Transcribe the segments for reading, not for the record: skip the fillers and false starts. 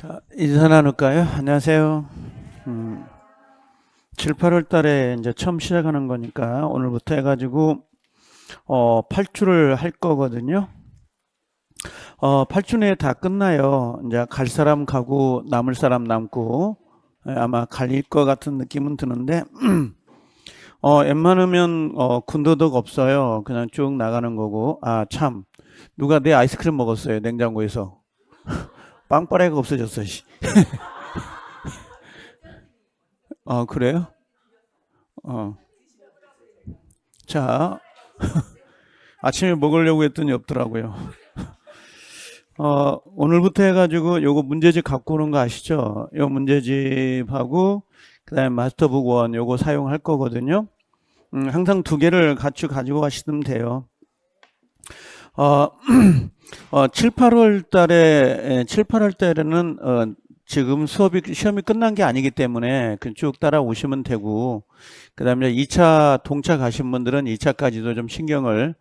자, 인사 나눌까요? 안녕하세요. 7, 8월 달에 이제 처음 시작하는 거니까 오늘부터 해가지고 8주를 할 거거든요. 8주 내에 다 끝나요. 이제 갈 사람 가고 남을 사람 남고 아마 갈릴 것 같은 느낌은 드는데 웬만하면 군더더기 없어요. 그냥 쭉 나가는 거고. 아, 참. 누가 내 아이스크림 먹었어요. 냉장고에서. 빵빠레가 없어졌어. 씨. 그래요? 어. 자, 아침에 먹으려고 했더니 없더라고요. 오늘부터 해가지고 요거 문제집 갖고 오는 거 아시죠? 요 문제집하고 그다음에 마스터북 원 요거 사용할 거거든요. 항상 두 개를 같이 가지고 가시면 돼요. 7, 8월 달에는 지금 시험이 끝난 게 아니기 때문에 쭉 따라오시면 되고, 그 다음에 2차 동차 가신 분들은 2차까지도 좀 신경을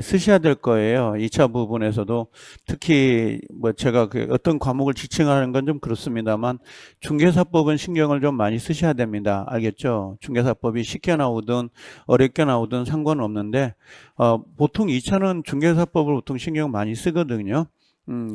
쓰셔야 될 거예요. 2차 부분에서도 특히 뭐 제가 어떤 과목을 지칭하는 건 좀 그렇습니다만 중개사법은 신경을 좀 많이 쓰셔야 됩니다. 알겠죠? 중개사법이 쉽게 나오든 어렵게 나오든 상관은 없는데 보통 2차는 중개사법을 보통 신경 많이 쓰거든요.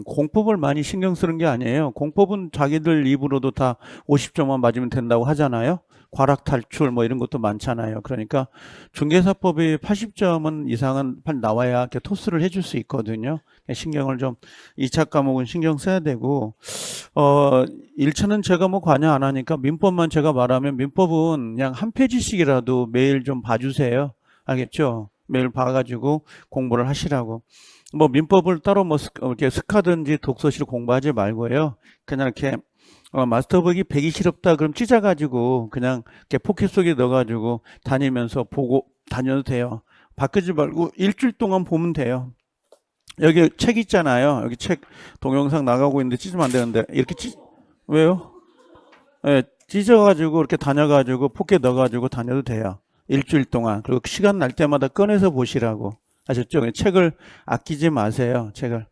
공법을 많이 신경 쓰는 게 아니에요. 공법은 자기들 입으로도 다 50점만 맞으면 된다고 하잖아요. 과락 탈출 뭐 이런 것도 많잖아요. 그러니까 중개사법이 80점은 이상은 나와야 이렇게 토스를 해줄 수 있거든요. 신경을 좀 2차 과목은 신경 써야 되고 1차는 제가 뭐 관여 안 하니까 민법만 제가 말하면 민법은 그냥 한 페이지씩이라도 매일 좀 봐주세요. 알겠죠? 매일 봐가지고 공부를 하시라고. 뭐 민법을 따로 뭐 이렇게 스카든지 독서실 공부하지 말고요. 그냥 이렇게 마스터북이 배기 싫었다 그럼 찢어가지고 그냥 이렇게 포켓 속에 넣어가지고 다니면서 보고 다녀도 돼요. 바꾸지 말고 일주일 동안 보면 돼요. 여기 책 있잖아요. 여기 책 동영상 나가고 있는데 찢으면 안 되는데 이렇게 왜요? 예, 찢어가지고 이렇게 다녀가지고 포켓 넣어가지고 다녀도 돼요. 일주일 동안. 그리고 시간 날 때마다 꺼내서 보시라고. 아셨죠? 책을 아끼지 마세요. 책을.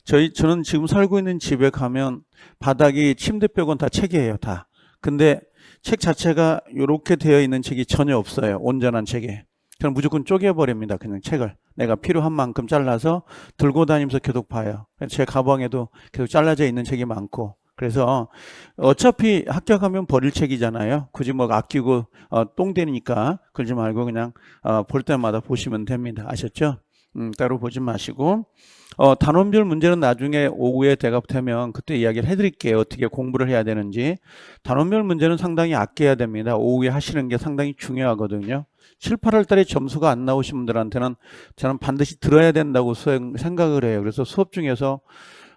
저는 지금 살고 있는 집에 가면 바닥이 침대벽은 다 책이에요. 다. 근데 책 자체가 이렇게 되어 있는 책이 전혀 없어요. 온전한 책에. 그럼 무조건 쪼개버립니다. 그냥 책을. 내가 필요한 만큼 잘라서 들고 다니면서 계속 봐요. 제 가방에도 계속 잘라져 있는 책이 많고. 그래서 어차피 합격하면 버릴 책이잖아요. 굳이 뭐 아끼고 똥 되니까 그러지 말고 그냥 볼 때마다 보시면 됩니다. 아셨죠? 따로 보지 마시고 단원별 문제는 나중에 오후에 대답되면 그때 이야기를 해드릴게요. 어떻게 공부를 해야 되는지. 단원별 문제는 상당히 아껴야 됩니다. 오후에 하시는 게 상당히 중요하거든요. 7, 8월 달에 점수가 안 나오신 분들한테는 저는 반드시 들어야 된다고 생각을 해요. 그래서 수업 중에서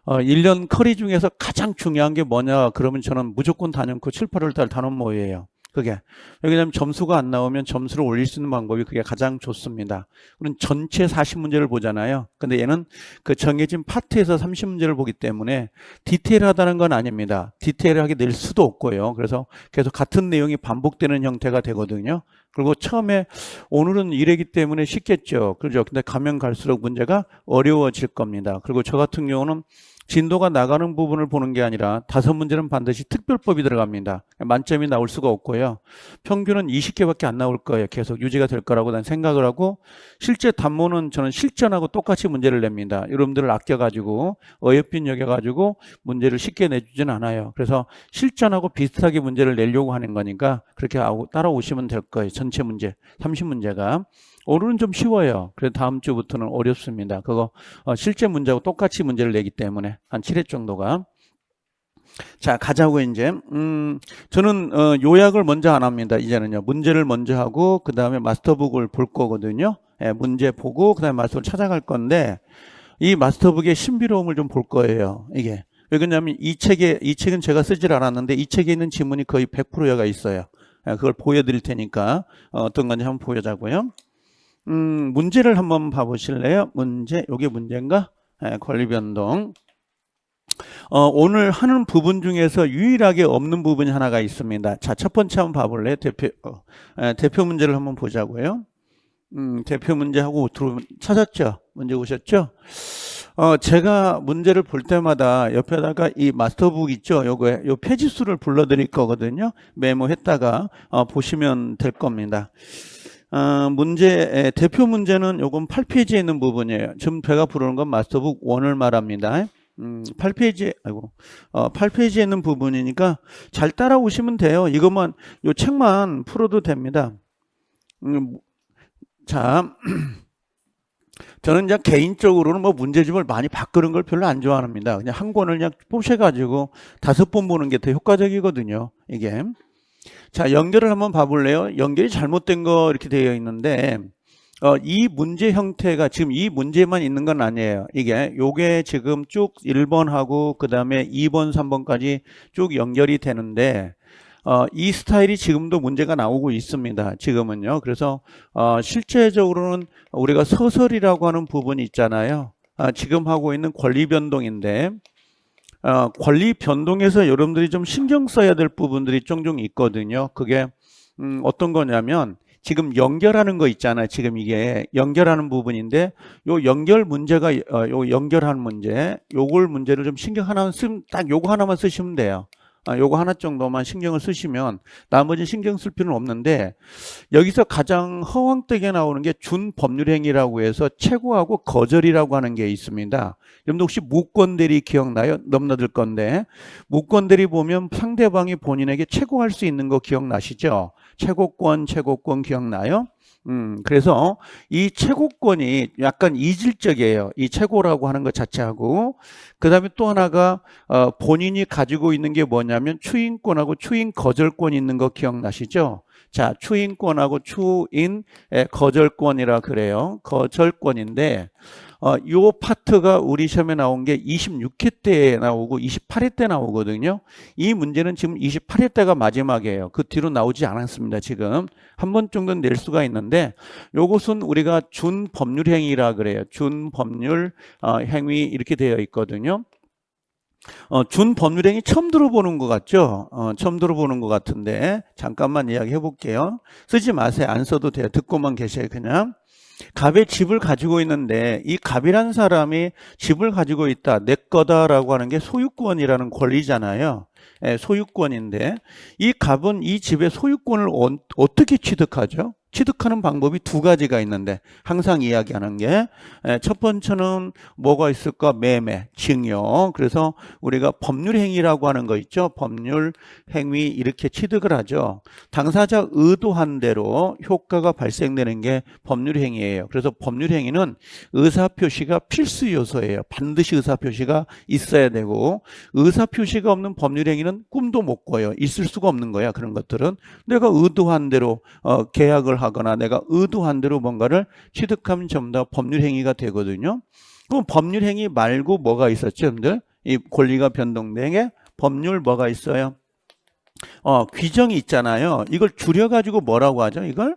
1년 커리 중에서 가장 중요한 게 뭐냐 그러면 저는 무조건 단연코 7, 8월 달 단원 모의예요. 그게 왜냐하면 점수가 안 나오면 점수를 올릴 수 있는 방법이 그게 가장 좋습니다. 우리는 전체 40문제를 보잖아요. 근데 얘는 그 정해진 파트에서 30문제를 보기 때문에 디테일하다는 건 아닙니다. 디테일하게 낼 수도 없고요. 그래서 계속 같은 내용이 반복되는 형태가 되거든요. 그리고 처음에 오늘은 이래기 때문에 쉽겠죠. 그렇죠. 근데 가면 갈수록 문제가 어려워질 겁니다. 그리고 저 같은 경우는 진도가 나가는 부분을 보는 게 아니라 5문제는 반드시 특별법이 들어갑니다. 만점이 나올 수가 없고요. 평균은 20개밖에 안 나올 거예요. 계속 유지가 될 거라고 난 생각을 하고 실제 단모는 저는 실전하고 똑같이 문제를 냅니다. 여러분들을 아껴가지고 어여핀 여겨가지고 문제를 쉽게 내주진 않아요. 그래서 실전하고 비슷하게 문제를 내려고 하는 거니까 그렇게 따라오시면 될 거예요. 전체 문제 30문제가. 오늘은 좀 쉬워요. 그래서 다음 주부터는 어렵습니다. 그거 실제 문제하고 똑같이 문제를 내기 때문에 한 7회 정도가. 자, 가자고 이제. 저는 요약을 먼저 안 합니다. 이제는요. 문제를 먼저 하고 그 다음에 마스터북을 볼 거거든요. 예, 문제 보고 그 다음에 마스터북 찾아갈 건데 이 마스터북의 신비로움을 좀 볼 거예요. 이게. 왜 그러냐면 이 책은 제가 쓰질 않았는데 이 책에 있는 지문이 거의 100%가 있어요. 예, 그걸 보여드릴 테니까 어떤 건지 한번 보여자고요. 문제를 한번 봐보실래요? 문제, 요게 문제인가? 네, 권리변동. 오늘 하는 부분 중에서 유일하게 없는 부분이 하나가 있습니다. 자, 첫 번째 한번 봐볼래요? 대표 문제를 한번 보자고요. 대표 문제하고 찾았죠? 문제 오셨죠? 제가 문제를 볼 때마다 옆에다가 이 마스터북 있죠? 요 페이지 수를 불러드릴 거거든요. 메모했다가 보시면 될 겁니다. 대표 문제는 요건 8페이지에 있는 부분이에요. 지금 제가 부르는 건 마스터북 1을 말합니다. 8페이지에 있는 부분이니까 잘 따라오시면 돼요. 요 책만 풀어도 됩니다. 자. 저는 이제 개인적으로는 뭐 문제집을 많이 바꾸는 걸 별로 안 좋아합니다. 그냥 한 권을 그냥 뽑으셔가지고 5번 보는 게 더 효과적이거든요, 이게. 자, 연결을 한번 봐볼래요? 연결이 잘못된 거 이렇게 되어 있는데, 이 문제 형태가 지금 이 문제만 있는 건 아니에요. 요게 지금 쭉 1번하고 그 다음에 2번, 3번까지 쭉 연결이 되는데, 이 스타일이 지금도 문제가 나오고 있습니다. 지금은요. 그래서 실제적으로는 우리가 서설이라고 하는 부분이 있잖아요. 지금 하고 있는 권리 변동인데 권리 변동에서 여러분들이 좀 신경 써야 될 부분들이 종종 있거든요. 그게 어떤 거냐면 지금 연결하는 거 있잖아요. 지금 이게 연결하는 부분인데 요 연결 문제가 요 연결하는 문제 요걸 문제를 좀 신경 하나만 쓰면 딱 요거 하나만 쓰시면 돼요. 요거 하나 정도만 신경을 쓰시면 나머지 신경 쓸 필요는 없는데 여기서 가장 허황되게 나오는 게 준법률행위라고 해서 최고하고 거절이라고 하는 게 있습니다. 여러분들 혹시 무권대리 기억나요? 넘나들 건데 무권대리 보면 상대방이 본인에게 최고할 수 있는 거 기억나시죠? 최고권 기억나요? 그래서 이 최고권이 약간 이질적이에요. 이 최고라고 하는 것 자체하고 그 다음에 또 하나가 본인이 가지고 있는 게 뭐냐면 추인권하고 추인 거절권이 있는 거 기억나시죠? 자, 추인권하고 추인 거절권이라 그래요. 거절권인데 요 파트가 우리 시험에 나온 게 26회 때 나오고 28회 때 나오거든요. 이 문제는 지금 28회 때가 마지막이에요. 그 뒤로 나오지 않았습니다. 지금 한 번 정도는 낼 수가 있는데 요것은 우리가 준법률행위라 그래요. 준법률 행위 이렇게 되어 있거든요. 준법률행위 처음 들어보는 것 같죠? 처음 들어보는 것 같은데 잠깐만 이야기해 볼게요. 쓰지 마세요. 안 써도 돼요. 듣고만 계셔요. 그냥. 갑의 집을 가지고 있는데 이 갑이라는 사람이 집을 가지고 있다. 내 거다라고 하는 게 소유권이라는 권리잖아요. 소유권인데 이 갑은 이 집의 소유권을 어떻게 취득하죠? 취득하는 방법이 두 가지가 있는데 항상 이야기하는 게 첫 번째는 뭐가 있을까? 매매, 증여. 그래서 우리가 법률행위라고 하는 거 있죠. 법률행위 이렇게 취득을 하죠. 당사자 의도한 대로 효과가 발생되는 게 법률행위예요. 그래서 법률행위는 의사표시가 필수 요소예요. 반드시 의사표시가 있어야 되고 의사표시가 없는 법률행위는 꿈도 못 꿔요. 있을 수가 없는 거야. 그런 것들은 내가 의도한 대로 계약을 하거나 내가 의도한 대로 뭔가를 취득하면 전부 다 법률행위가 되거든요. 그럼 법률행위 말고 뭐가 있었죠, 여러분들? 이 권리가 변동된 법률 뭐가 있어요? 규정이 있잖아요. 이걸 줄여가지고 뭐라고 하죠? 이걸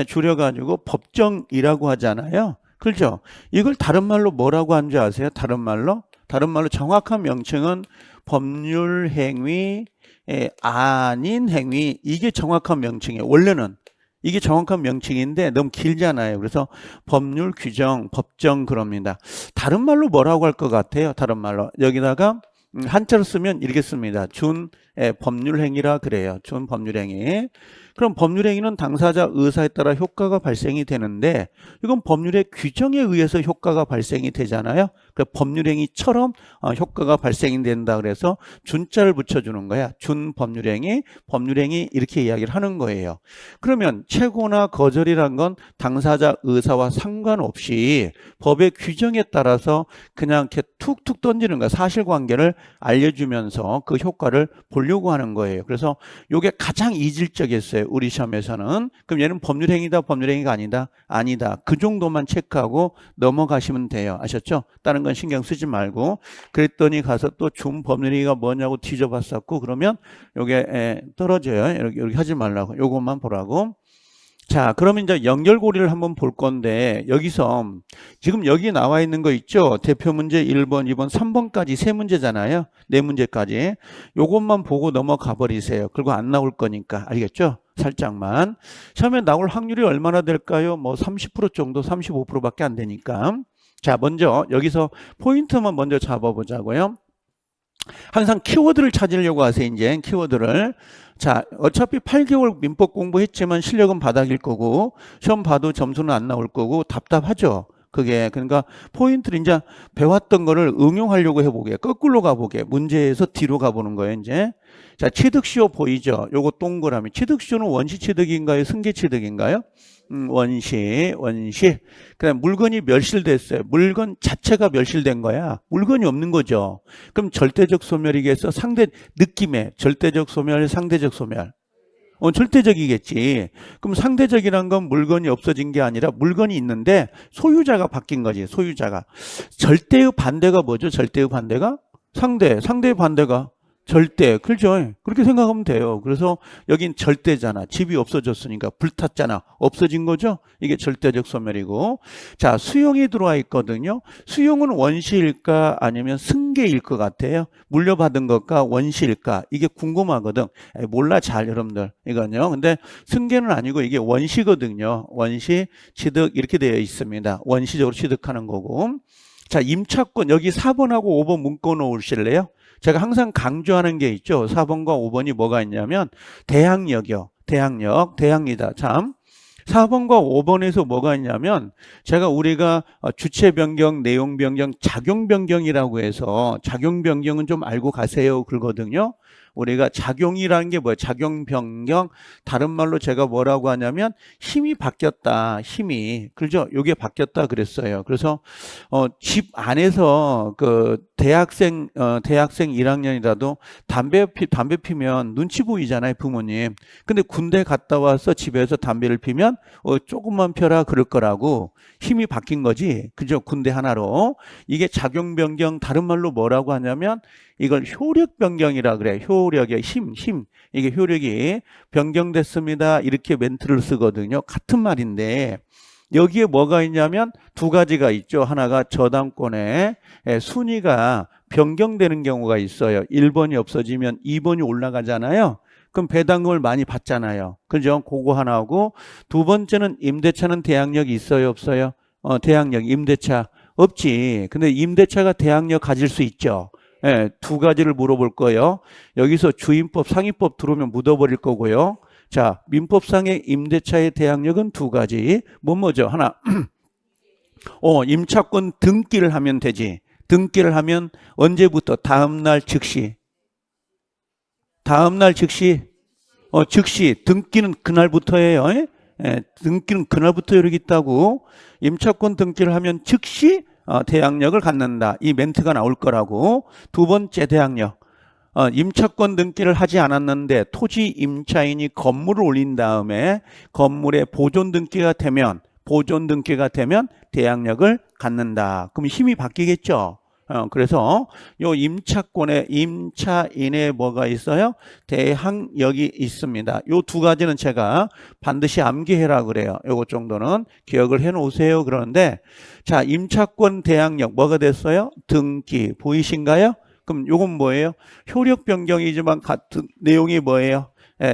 줄여가지고 법정이라고 하잖아요. 그렇죠? 이걸 다른 말로 뭐라고 하는 줄 아세요? 다른 말로 정확한 명칭은 법률행위 아닌 행위, 이게 정확한 명칭이에요. 원래는 이게 정확한 명칭인데 너무 길잖아요. 그래서 법률 규정, 법정 그럽니다. 다른 말로 뭐라고 할 것 같아요? 다른 말로 여기다가 한자로 쓰면 이렇게 씁니다. 법률행위라 그래요. 법률행위. 그럼 법률행위는 당사자 의사에 따라 효과가 발생이 되는데 이건 법률의 규정에 의해서 효과가 발생이 되잖아요. 그 법률행위처럼 효과가 발생이 된다 그래서 준자를 붙여주는 거야. 준법률행위, 법률행위 이렇게 이야기를 하는 거예요. 그러면 최고나 거절이란 건 당사자 의사와 상관없이 법의 규정에 따라서 그냥 이렇게 툭툭 던지는 거야. 사실관계를 알려주면서 그 효과를 보려고 하는 거예요. 그래서 이게 가장 이질적이었어요. 우리 시험에서는. 그럼 얘는 법률행위다, 법률행위가 아니다? 아니다. 그 정도만 체크하고 넘어가시면 돼요. 아셨죠? 다른 건 신경 쓰지 말고. 그랬더니 가서 또 준법률행위가 뭐냐고 뒤져봤었고 그러면 요게 떨어져요. 이렇게 하지 말라고. 요것만 보라고. 자, 그러면 이제 연결고리를 한번 볼 건데 여기서 지금 여기 나와 있는 거 있죠? 대표 문제 1번, 2번, 3번까지 세 문제잖아요. 네 문제까지. 요것만 보고 넘어가 버리세요. 그리고 안 나올 거니까. 알겠죠? 살짝만. 처음에 나올 확률이 얼마나 될까요? 뭐 30% 정도, 35%밖에 안 되니까. 자, 먼저 여기서 포인트만 먼저 잡아보자고요. 항상 키워드를 찾으려고 하세요. 이제 키워드를. 자, 어차피 8개월 민법 공부했지만 실력은 바닥일 거고 시험 봐도 점수는 안 나올 거고 답답하죠. 그게 그러니까 포인트를 이제 배웠던 거를 응용하려고 해보게, 거꾸로 가보게, 문제에서 뒤로 가보는 거예요. 이제 자, 취득시효 보이죠? 요거 동그라미. 취득시효는 원시 취득인가요? 승계 취득인가요? 원시. 그다음 물건이 멸실됐어요. 물건 자체가 멸실된 거야. 물건이 없는 거죠. 그럼 절대적 소멸이겠어? 상대 느낌에 절대적 소멸, 상대적 소멸. 절대적이겠지. 그럼 상대적이란 건 물건이 없어진 게 아니라 물건이 있는데 소유자가 바뀐 거지. 소유자가. 절대의 반대가 뭐죠? 절대의 반대가? 상대의 반대가 절대. 그렇죠? 그렇게 생각하면 돼요. 그래서 여긴 절대잖아. 집이 없어졌으니까 불탔잖아. 없어진 거죠? 이게 절대적 소멸이고. 자, 수용이 들어와 있거든요. 수용은 원시일까 아니면 승계일 것 같아요. 물려받은 것과 원시일까? 이게 궁금하거든. 몰라 잘 여러분들. 이건요. 근데 승계는 아니고 이게 원시거든요. 원시 취득 이렇게 되어 있습니다. 원시적으로 취득하는 거고. 자, 임차권 여기 4번하고 5번 문구 놓으실래요? 제가 항상 강조하는 게 있죠. 4번과 5번이 뭐가 있냐면 대항력이요. 대항이다. 참. 4번과 5번에서 뭐가 있냐면 제가 우리가 주체 변경, 내용 변경, 작용 변경이라고 해서 작용 변경은 좀 알고 가세요. 그러거든요. 우리가 작용이라는 게 뭐예요? 작용 변경. 다른 말로 제가 뭐라고 하냐면 힘이 바뀌었다. 힘이. 그렇죠? 요게 바뀌었다 그랬어요. 그래서 집 안에서 그 대학생 1학년이라도 담배 피면 눈치 보이잖아요, 부모님. 근데 군대 갔다 와서 집에서 담배를 피면 조금만 펴라 그럴 거라고. 힘이 바뀐 거지. 그죠? 군대 하나로. 이게 작용 변경, 다른 말로 뭐라고 하냐면 이걸 효력 변경이라 그래. 효력의 힘. 이게 효력이 변경됐습니다. 이렇게 멘트를 쓰거든요. 같은 말인데 여기에 뭐가 있냐면 두 가지가 있죠. 하나가 저당권의 순위가 변경되는 경우가 있어요. 1번이 없어지면 2번이 올라가잖아요. 그럼 배당금을 많이 받잖아요. 그죠? 그거 하나고 두 번째는 임대차는 대항력이 있어요, 없어요? 대항력, 임대차 없지. 근데 임대차가 대항력 가질 수 있죠. 예, 두 가지를 물어볼 거예요. 여기서 주임법, 상위법 들어오면 묻어버릴 거고요. 자, 민법상의 임대차의 대항력은 두 가지. 뭐죠? 하나, 임차권 등기를 하면 되지. 등기를 하면 언제부터? 다음날 즉시. 즉시. 등기는 그날부터예요. 예, 등기는 그날부터 이렇게 있다고. 임차권 등기를 하면 즉시 대항력을 갖는다. 이 멘트가 나올 거라고. 두 번째 대항력. 임차권 등기를 하지 않았는데 토지 임차인이 건물을 올린 다음에 건물에 보존 등기가 되면 대항력을 갖는다. 그럼 힘이 바뀌겠죠. 그래서 요 임차인에 뭐가 있어요? 대항력이 있습니다. 요 두 가지는 제가 반드시 암기해라 그래요. 요거 정도는 기억을 해 놓으세요. 그러는데 자, 임차권 대항력 뭐가 됐어요? 등기 보이신가요? 그럼 요건 뭐예요? 효력 변경이지만 같은 내용이 뭐예요?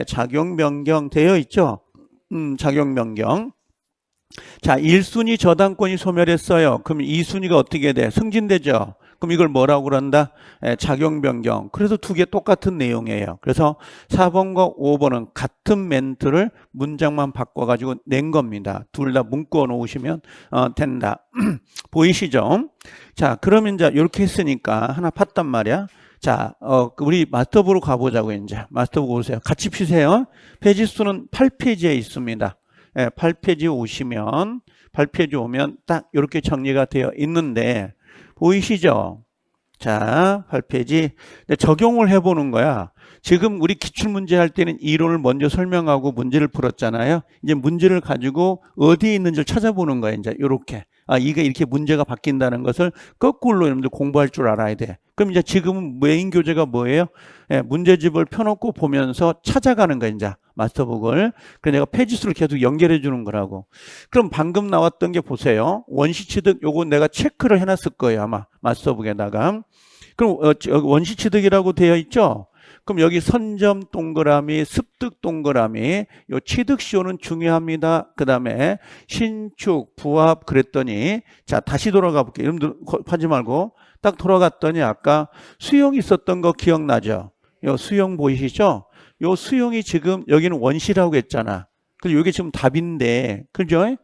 작용 변경 되어 있죠? 작용 변경. 자, 1순위 저당권이 소멸했어요. 그럼 2순위가 어떻게 돼? 승진되죠? 그럼 이걸 뭐라고 그런다? 작용 변경. 그래서 두 개 똑같은 내용이에요. 그래서 4번과 5번은 같은 멘트를 문장만 바꿔가지고 낸 겁니다. 둘 다 문구어 놓으시면 된다. 보이시죠? 자, 그러면 이제 이렇게 했으니까 하나 팠단 말이야. 자, 우리 마스터북으로 가보자고 이제. 마스터북 오세요. 같이 피세요. 페이지 수는 8페이지에 있습니다. 8페이지 오면 딱 이렇게 정리가 되어 있는데 보이시죠? 자, 8페이지. 적용을 해보는 거야. 지금 우리 기출문제 할 때는 이론을 먼저 설명하고 문제를 풀었잖아요. 이제 문제를 가지고 어디에 있는지를 찾아보는 거야. 이제 이렇게. 이게 이렇게 문제가 바뀐다는 것을 거꾸로 여러분들 공부할 줄 알아야 돼. 그럼 이제 지금은 메인 교재가 뭐예요? 문제집을 펴놓고 보면서 찾아가는 거야, 이제 마스터북을. 그래서 내가 페이지 수를 계속 연결해 주는 거라고. 그럼 방금 나왔던 게 보세요. 원시취득 요거 내가 체크를 해놨을 거예요, 아마 마스터북에다가. 그럼 원시취득이라고 되어 있죠? 그럼 여기 선점 동그라미, 습득 동그라미, 요 취득시효는 중요합니다. 그 다음에 신축, 부합 그랬더니 자 다시 돌아가 볼게요. 여러분들 하지 말고 딱 돌아갔더니 아까 수용 있었던 거 기억나죠? 요 수용 보이시죠? 요 수용이 지금 여기는 원시라고 했잖아. 그래서 이게 지금 답인데, 그죠?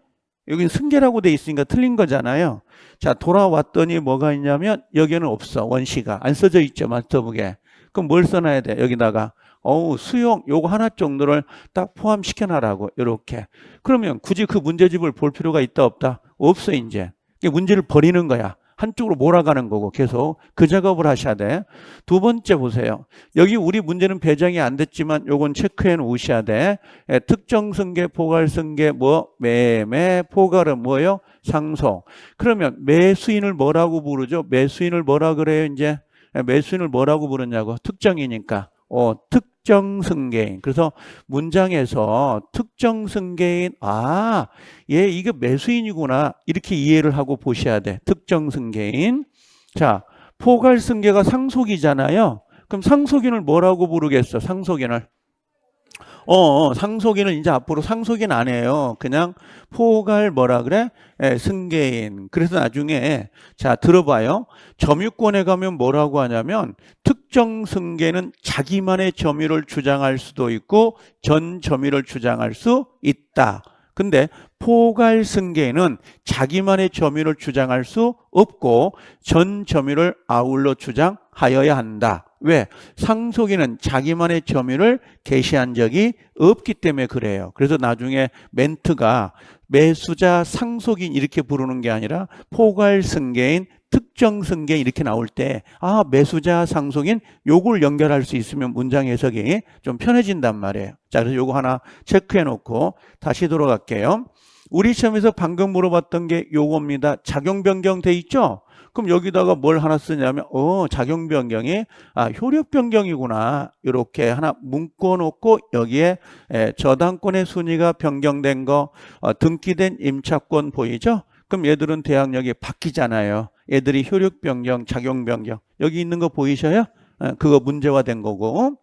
여기는 승계라고 돼 있으니까 틀린 거잖아요. 자, 돌아왔더니 뭐가 있냐면 여기는 없어. 원시가 안 써져 있죠. 마스터북에. 그럼 뭘 써놔야 돼? 여기다가 수용 요거 하나 정도를 딱 포함시켜놔라고. 이렇게. 그러면 굳이 그 문제집을 볼 필요가 있다 없다? 없어 이제. 문제를 버리는 거야. 한쪽으로 몰아가는 거고 계속 그 작업을 하셔야 돼. 두 번째 보세요. 여기 우리 문제는 배정이 안 됐지만 요건 체크해 놓으셔야 돼. 특정 승계, 포괄 승계, 매매, 포괄은 뭐예요? 상속. 그러면 매수인을 뭐라고 부르죠? 매수인을 뭐라 그래요? 이제 매수인을 뭐라고 부르냐고. 특정이니까. 특정 승계인. 그래서 문장에서 특정 승계인, 얘 이게 매수인이구나. 이렇게 이해를 하고 보셔야 돼. 특정 승계인. 자, 포괄 승계가 상속이잖아요. 그럼 상속인을 뭐라고 부르겠어? 상속인을. 상속인을 이제 앞으로 상속인 안 해요. 그냥 포괄 뭐라 그래? 승계인. 그래서 나중에 자 들어봐요. 점유권에 가면 뭐라고 하냐면 특정 승계는 자기만의 점유를 주장할 수도 있고 전 점유를 주장할 수 있다. 근데 포괄 승계는 자기만의 점유를 주장할 수 없고 전 점유를 아울러 주장하여야 한다. 왜? 상속인은 자기만의 점유를 계시한 적이 없기 때문에 그래요. 그래서 나중에 멘트가 매수자 상속인 이렇게 부르는 게 아니라 포괄 승계인 특정 승계인 이렇게 나올 때 매수자 상속인 요걸 연결할 수 있으면 문장 해석이 좀 편해진단 말이에요. 자, 그래서 요거 하나 체크해 놓고 다시 돌아갈게요. 우리 시험에서 방금 물어봤던 게 요겁니다. 작용 변경 돼 있죠? 그럼 여기다가 뭘 하나 쓰냐면 작용 변경이 효력 변경이구나. 이렇게 하나 묶어 놓고 여기에 저당권의 순위가 변경된 거 등기된 임차권 보이죠? 그럼 얘들은 대항력이 바뀌잖아요. 얘들이 효력 변경, 작용 변경. 여기 있는 거 보이셔요? 그거 문제화된 거고.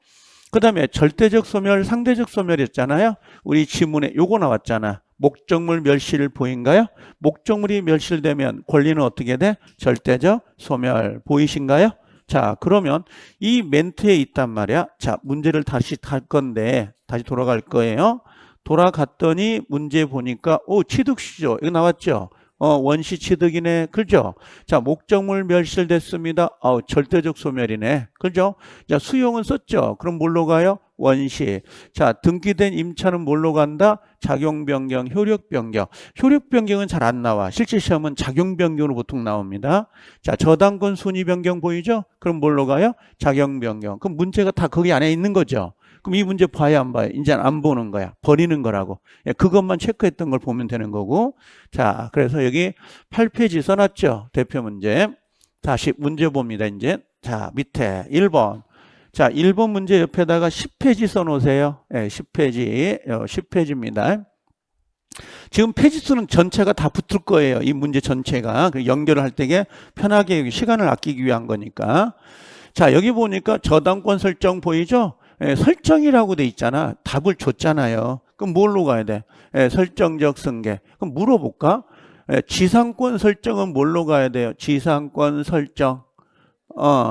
그 다음에 절대적 소멸, 상대적 소멸이었잖아요. 우리 지문에 요거 나왔잖아. 목적물 멸실 보인가요? 목적물이 멸실되면 권리는 어떻게 돼? 절대적 소멸 보이신가요? 자, 그러면 이 멘트에 있단 말이야. 자, 문제를 다시 할 건데 다시 돌아갈 거예요. 돌아갔더니 문제 보니까 취득시죠. 이거 나왔죠? 원시 취득이네. 그죠? 자, 목적물 멸실됐습니다. 절대적 소멸이네. 그죠? 자, 수용은 썼죠. 그럼 뭘로 가요? 원시. 자, 등기된 임차는 뭘로 간다? 작용 변경, 효력 변경. 효력 변경은 잘 안 나와. 실제 시험은 작용 변경으로 보통 나옵니다. 자, 저당권 순위 변경 보이죠? 그럼 뭘로 가요? 작용 변경. 그럼 문제가 다 거기 안에 있는 거죠. 그럼 이 문제 봐야 안 봐요? 이제 안 보는 거야. 버리는 거라고. 그것만 체크했던 걸 보면 되는 거고. 자, 그래서 여기 8페이지 써놨죠? 대표 문제. 다시 문제 봅니다, 이제. 자, 밑에 1번. 자, 1번 문제 옆에다가 10페이지 써놓으세요. 10페이지입니다. 지금 페이지 수는 전체가 다 붙을 거예요. 이 문제 전체가. 연결을 할 때 편하게 시간을 아끼기 위한 거니까. 자, 여기 보니까 저당권 설정 보이죠? 설정이라고 돼 있잖아. 답을 줬잖아요. 그럼 뭘로 가야 돼? 설정적 승계. 그럼 물어볼까? 지상권 설정은 뭘로 가야 돼요? 지상권 설정.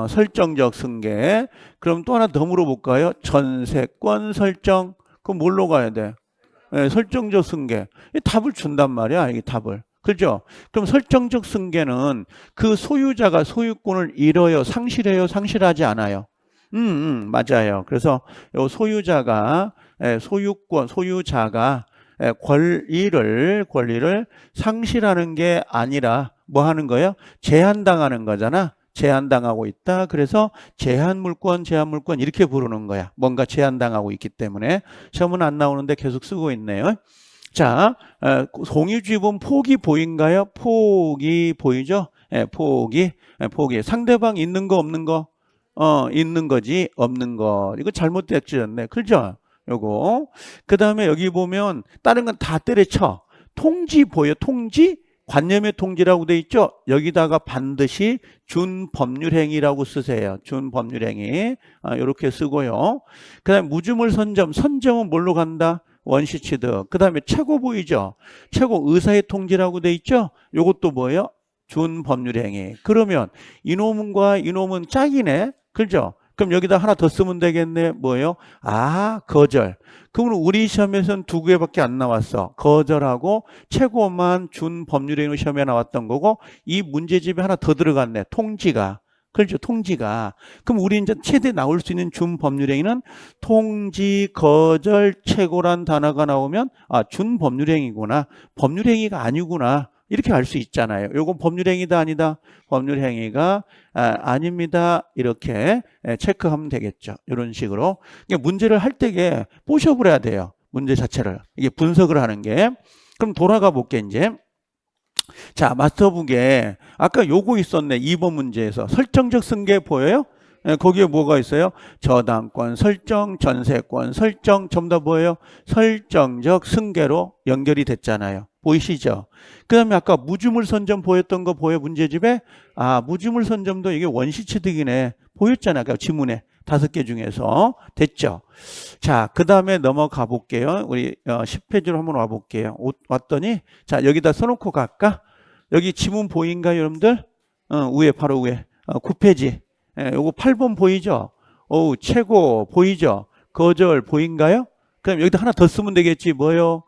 설정적 승계. 그럼 또 하나 더 물어볼까요? 전세권 설정. 그럼 뭘로 가야 돼? 설정적 승계. 이 답을 준단 말이야. 이게 답을. 그죠? 그럼 설정적 승계는 그 소유자가 소유권을 잃어요? 상실해요? 상실하지 않아요? 맞아요. 그래서 요 소유자가 권리를 상실하는 게 아니라 뭐 하는 거예요? 제한당하는 거잖아. 제한당하고 있다. 그래서 제한물권 이렇게 부르는 거야. 뭔가 제한당하고 있기 때문에 시험은 안 나오는데 계속 쓰고 있네요. 자, 공유주의본 폭이 보인가요? 폭이 보이죠? 폭이. 상대방 있는 거 없는 거? 있는 거지 없는 거. 이거 잘못됐지않네. 그죠? 요거. 그 다음에 여기 보면 다른 건 다 때려쳐. 통지 보여? 통지? 관념의 통지라고 돼 있죠? 여기다가 반드시 준법률행위라고 쓰세요. 준법률행위. 이렇게 쓰고요. 그 다음에 무주물 선점. 선점은 뭘로 간다? 원시 취득. 그 다음에 최고 보이죠? 최고 의사의 통지라고 돼 있죠? 요것도 뭐예요? 준법률행위. 그러면 이놈과 이놈은 짝이네. 그죠? 그럼 여기다 하나 더 쓰면 되겠네. 뭐예요? 거절. 그러면 우리 시험에서는 두 개밖에 안 나왔어. 거절하고 최고만 준법률행위 시험에 나왔던 거고, 이 문제집에 하나 더 들어갔네. 통지가. 그렇죠. 통지가. 그럼 우리 이제 최대 나올 수 있는 준법률행위는 통지, 거절, 최고란 단어가 나오면 준법률행위구나. 법률행위가 아니구나. 이렇게 알 수 있잖아요. 요건 법률행위다 아니다? 법률행위가 아닙니다. 이렇게 체크하면 되겠죠. 이런 식으로. 그러니까 문제를 할 때에 보셔버려야 돼요. 문제 자체를. 이게 분석을 하는 게. 그럼 돌아가 볼게 이제. 자, 마스터북에 아까 요거 있었네. 2번 문제에서 설정적 승계 보여요? 거기에 뭐가 있어요? 저당권 설정, 전세권 설정, 전부 다 뭐예요? 설정적 승계로 연결이 됐잖아요. 보이시죠? 그 다음에 아까 무주물 선점 보였던 거 보여? 문제집에? 무주물 선점도 이게 원시취득이네. 보였잖아요. 아까 지문에 5개 중에서. 됐죠? 자, 그 다음에 넘어가 볼게요. 우리 10페이지로 한번 와볼게요. 왔더니 자, 여기다 써놓고 갈까? 여기 지문 보인가요, 여러분들? 위에, 바로 위에. 9페이지. 요거 8번 보이죠? 최고 보이죠? 거절 보인가요? 그럼 여기다 하나 더 쓰면 되겠지. 뭐요?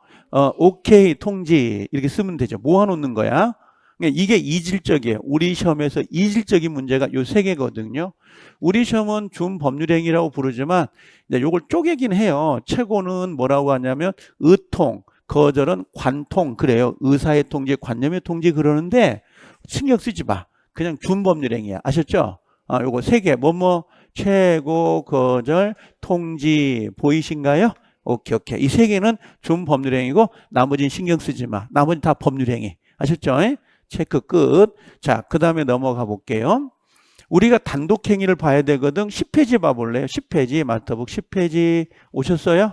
오케이, 통지. 이렇게 쓰면 되죠. 모아놓는 거야. 이게 이질적이에요. 우리 시험에서 이질적인 문제가 요 3개거든요. 우리 시험은 준법률행위라고 부르지만 이제 요걸 쪼개긴 해요. 최고는 뭐라고 하냐면 의통, 거절은 관통. 그래요. 의사의 통지, 관념의 통지 그러는데 신경 쓰지 마. 그냥 준법률행위야. 아셨죠? 요거 3개. 최고, 거절, 통지 보이신가요? 오케이. 이 3개는 준법률행위고 나머지는 신경 쓰지 마. 나머지는 다 법률행위. 아셨죠? 체크 끝. 자, 그 다음에 넘어가 볼게요. 우리가 단독행위를 봐야 되거든. 10페이지 봐볼래요? 10페이지, 마스터북 10페이지 오셨어요?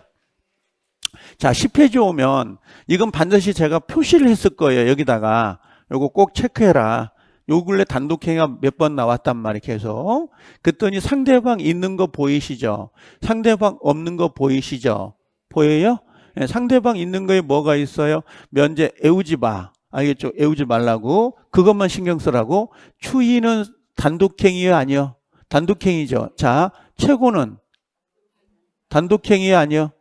자, 10페이지 오면 이건 반드시 제가 표시를 했을 거예요. 여기다가. 요거 꼭 체크해라. 요 근래 단독행위가 몇 번 나왔단 말이에요. 계속. 그랬더니 상대방 있는 거 보이시죠? 상대방 없는 거 보이시죠? 보여요? 네, 상대방 있는 거에 뭐가 있어요? 면제 애우지 마. 알겠죠? 애우지 말라고. 그것만 신경 쓰라고. 추인은 단독행위요? 아니요? 단독행위죠. 자, 최고는 단독행위요? 아니요?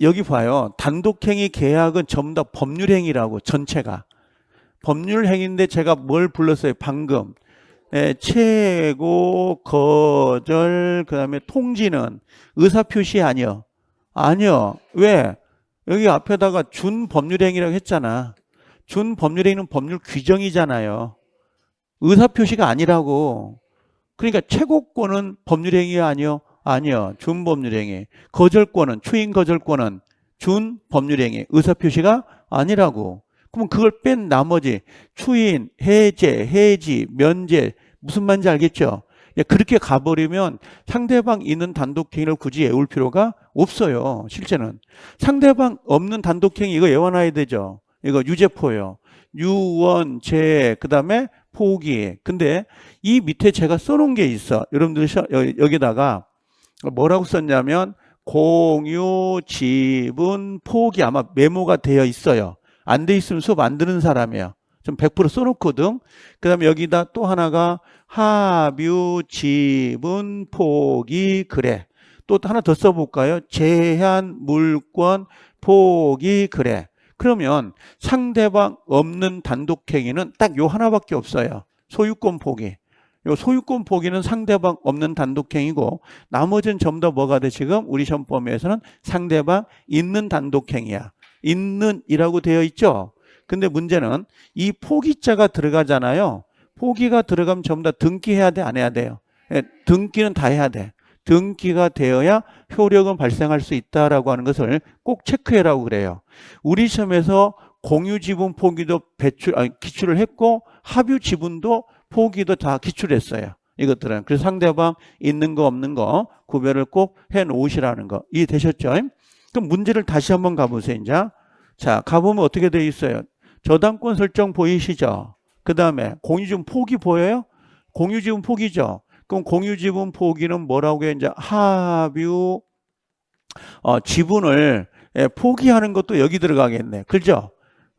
여기 봐요. 단독행위 계약은 전부 다 법률행위라고, 전체가. 법률행위인데 제가 뭘 불렀어요? 방금. 최고, 거절, 그 다음에 통지는 의사표시 아니요? 아니요. 왜? 여기 앞에다가 준법률행위라고 했잖아. 준법률행위는 법률 규정이잖아요. 의사표시가 아니라고. 그러니까 최고권은 법률행위 아니요? 아니요. 준법률행위. 거절권은, 추인 거절권은 준법률행위. 의사표시가 아니라고. 그럼 그걸 뺀 나머지 추인, 해제, 해지, 면제 무슨 말인지 알겠죠? 그렇게 가버리면 상대방 있는 단독행위를 굳이 외울 필요가 없어요. 실제는. 상대방 없는 단독행위 이거 외워놔야 되죠. 이거 유제포예요. 유언제 그 다음에 포기. 근데 이 밑에 제가 써놓은 게 있어. 여러분들 여기다가 뭐라고 썼냐면 공유, 지분, 포기 아마 메모가 되어 있어요. 안 돼 있으면 수업 안 듣는 사람이에요. 좀 100% 써놓거든. 그 다음에 여기다 또 하나가 합유, 지분, 포기, 그래. 또 하나 더 써볼까요? 제한, 물권, 포기, 그래. 그러면 상대방 없는 단독행위는 딱 요 하나밖에 없어요. 소유권 포기. 요 소유권 포기는 상대방 없는 단독행위고 나머지는 전부 다 뭐가 돼? 지금 우리 시험 범위에서는 상대방 있는 단독행위야. 있는이라고 되어 있죠. 근데 문제는 이 포기자가 들어가잖아요. 포기가 들어가면 전부 다 등기해야 돼? 안 해야 돼요? 등기는 다 해야 돼. 등기가 되어야 효력은 발생할 수 있다라고 하는 것을 꼭 체크해라고 그래요. 우리 시험에서 공유지분 포기도 기출을 했고 합유지분도 포기도 다 기출했어요. 이것들은. 그래서 상대방 있는 거 없는 거 구별을 꼭 해 놓으시라는 거. 이해되셨죠? 그럼 문제를 다시 한번 가보세요. 이제 자, 가보면 어떻게 되어 있어요? 저당권 설정 보이시죠? 그 다음에 공유지분 포기 보여요? 공유지분 포기죠? 그럼 공유지분 포기는 뭐라고 해요? 이제 합유 지분을 포기하는 것도 여기 들어가겠네. 그죠?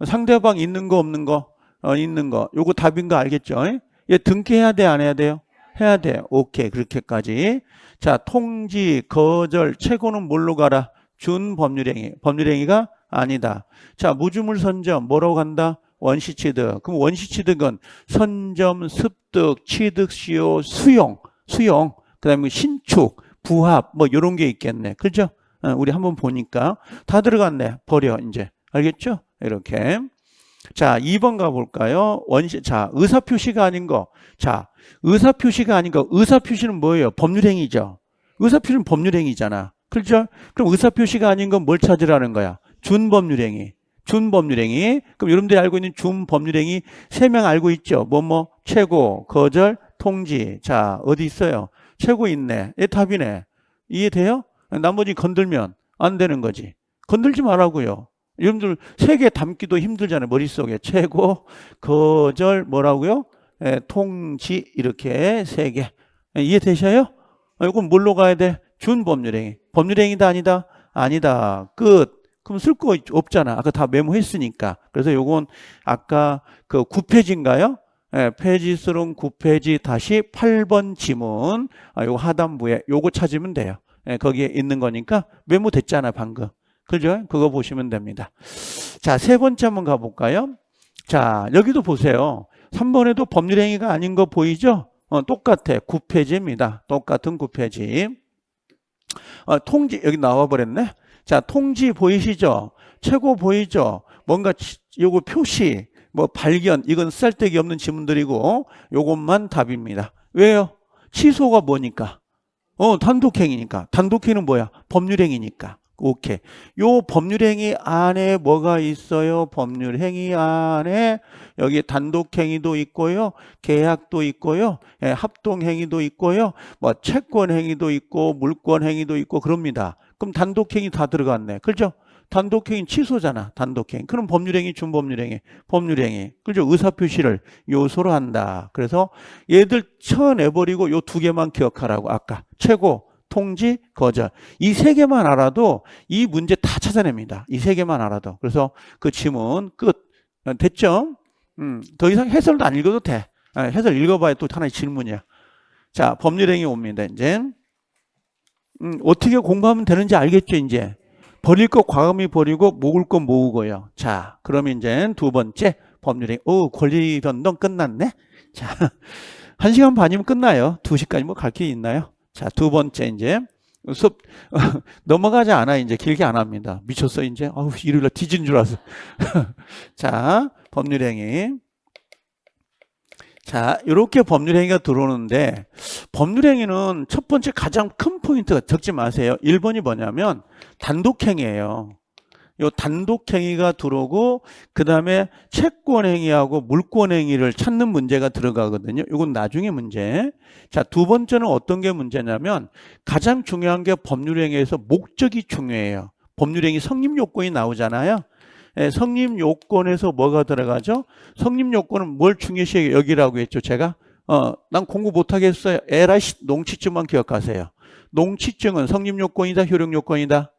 상대방 있는 거 없는 거? 있는 거. 요거 답인 거 알겠죠? 얘 등기해야 돼, 안 해야 돼요? 해야 돼. 오케이. 그렇게까지. 자, 통지, 거절, 최고는 뭘로 가라? 준법률행위. 법률행위가 아니다. 자, 무주물 선점 뭐라고 간다? 원시취득. 그럼 원시취득은 선점, 습득, 취득시효, 수용. 그 다음에 신축, 부합 뭐 이런 게 있겠네. 그죠? 우리 한번 보니까 다 들어갔네. 버려 이제. 알겠죠? 이렇게. 자, 2번 가볼까요? 자, 의사표시가 아닌 거. 자, 의사표시가 아닌 거. 의사표시는 뭐예요? 법률행위죠. 의사표시는 법률행위잖아. 그렇죠? 그럼 의사표시가 아닌 건 뭘 찾으라는 거야? 준법률행위. 그럼 여러분들이 알고 있는 준법률행위 3명 알고 있죠? 최고, 거절, 통지. 자, 어디 있어요? 최고 있네. 얘 답이네. 이해돼요? 나머지 건들면 안 되는 거지. 건들지 말라고요. 여러분들 3개 담기도 힘들잖아요. 머릿속에. 최고, 거절, 뭐라고요? 통지 이렇게 3개. 이해되셔요? 이건 뭘로 가야 돼? 준법률행위. 법률행위다 아니다? 아니다. 끝. 그럼 쓸 거 없잖아. 아까 다 메모했으니까. 그래서 요건 아까 그 9페이지인가요? 페이지수는 9페이지 다시 8번 지문. 요거 하단부에 요거 찾으면 돼요. 거기에 있는 거니까 메모됐잖아 방금. 그죠? 그거 보시면 됩니다. 자, 3번째 한번 가볼까요? 자, 여기도 보세요. 3번에도 법률행위가 아닌 거 보이죠? 똑같아. 9페이지입니다. 똑같은 9페이지. 통지, 여기 나와버렸네. 자, 통지 보이시죠? 최고 보이죠? 뭔가 요거 표시, 발견, 이건 쓸데기 없는 지문들이고 요것만 답입니다. 왜요? 취소가 뭐니까? 단독행위니까. 단독행위는 뭐야? 법률행위니까. 오케이. 요 법률행위 안에 뭐가 있어요? 법률행위 안에 여기 단독행위도 있고요. 계약도 있고요. 합동행위도 있고요. 채권행위도 있고 물권행위도 있고 그럽니다. 그럼 단독행위 다 들어갔네. 그렇죠? 단독행위 취소잖아. 단독행위. 그럼 법률행위, 준법률행위, 법률행위. 그죠? 의사표시를 요소로 한다. 그래서 얘들 쳐내버리고 요 2개만 기억하라고. 아까 최고, 통지, 거절. 이 3개만 알아도 이 문제 다 찾아냅니다. 이 3개만 알아도. 그래서 그 지문 끝. 됐죠? 더 이상 해설도 안 읽어도 돼. 해설 읽어봐야 또 하나의 질문이야. 자, 법률행위 옵니다. 이제. 어떻게 공부하면 되는지 알겠죠, 이제? 버릴 거 과감히 버리고 모을 거 모으고요. 자, 그러면 이제 2번째 법률행위. 권리 변동 끝났네? 자, 1시간 반이면 끝나요. 2시까지 갈 게 있나요? 자, 2번째 이제 수업 넘어가지 않아. 이제 길게 안 합니다. 미쳤어 이제. 일요일날 뒤진 줄 알았어. 자, 법률행위. 자, 이렇게 법률행위가 들어오는데 법률행위는 첫 번째 가장 큰 포인트가 적지 마세요. 1번이 뭐냐면 단독행위예요. 요 단독행위가 들어오고 그 다음에 채권행위하고 물권행위를 찾는 문제가 들어가거든요. 이건 나중에 문제. 자, 2번째는 어떤 게 문제냐면 가장 중요한 게 법률행위에서 목적이 중요해요. 법률행위 성립요건이 나오잖아요. 성립요건에서 뭐가 들어가죠? 성립요건은 뭘 중요시 여기라고 했죠, 제가? 난 공부 못하겠어요. 에라이 농치증만 기억하세요. 농치증은 성립요건이다, 효력요건이다?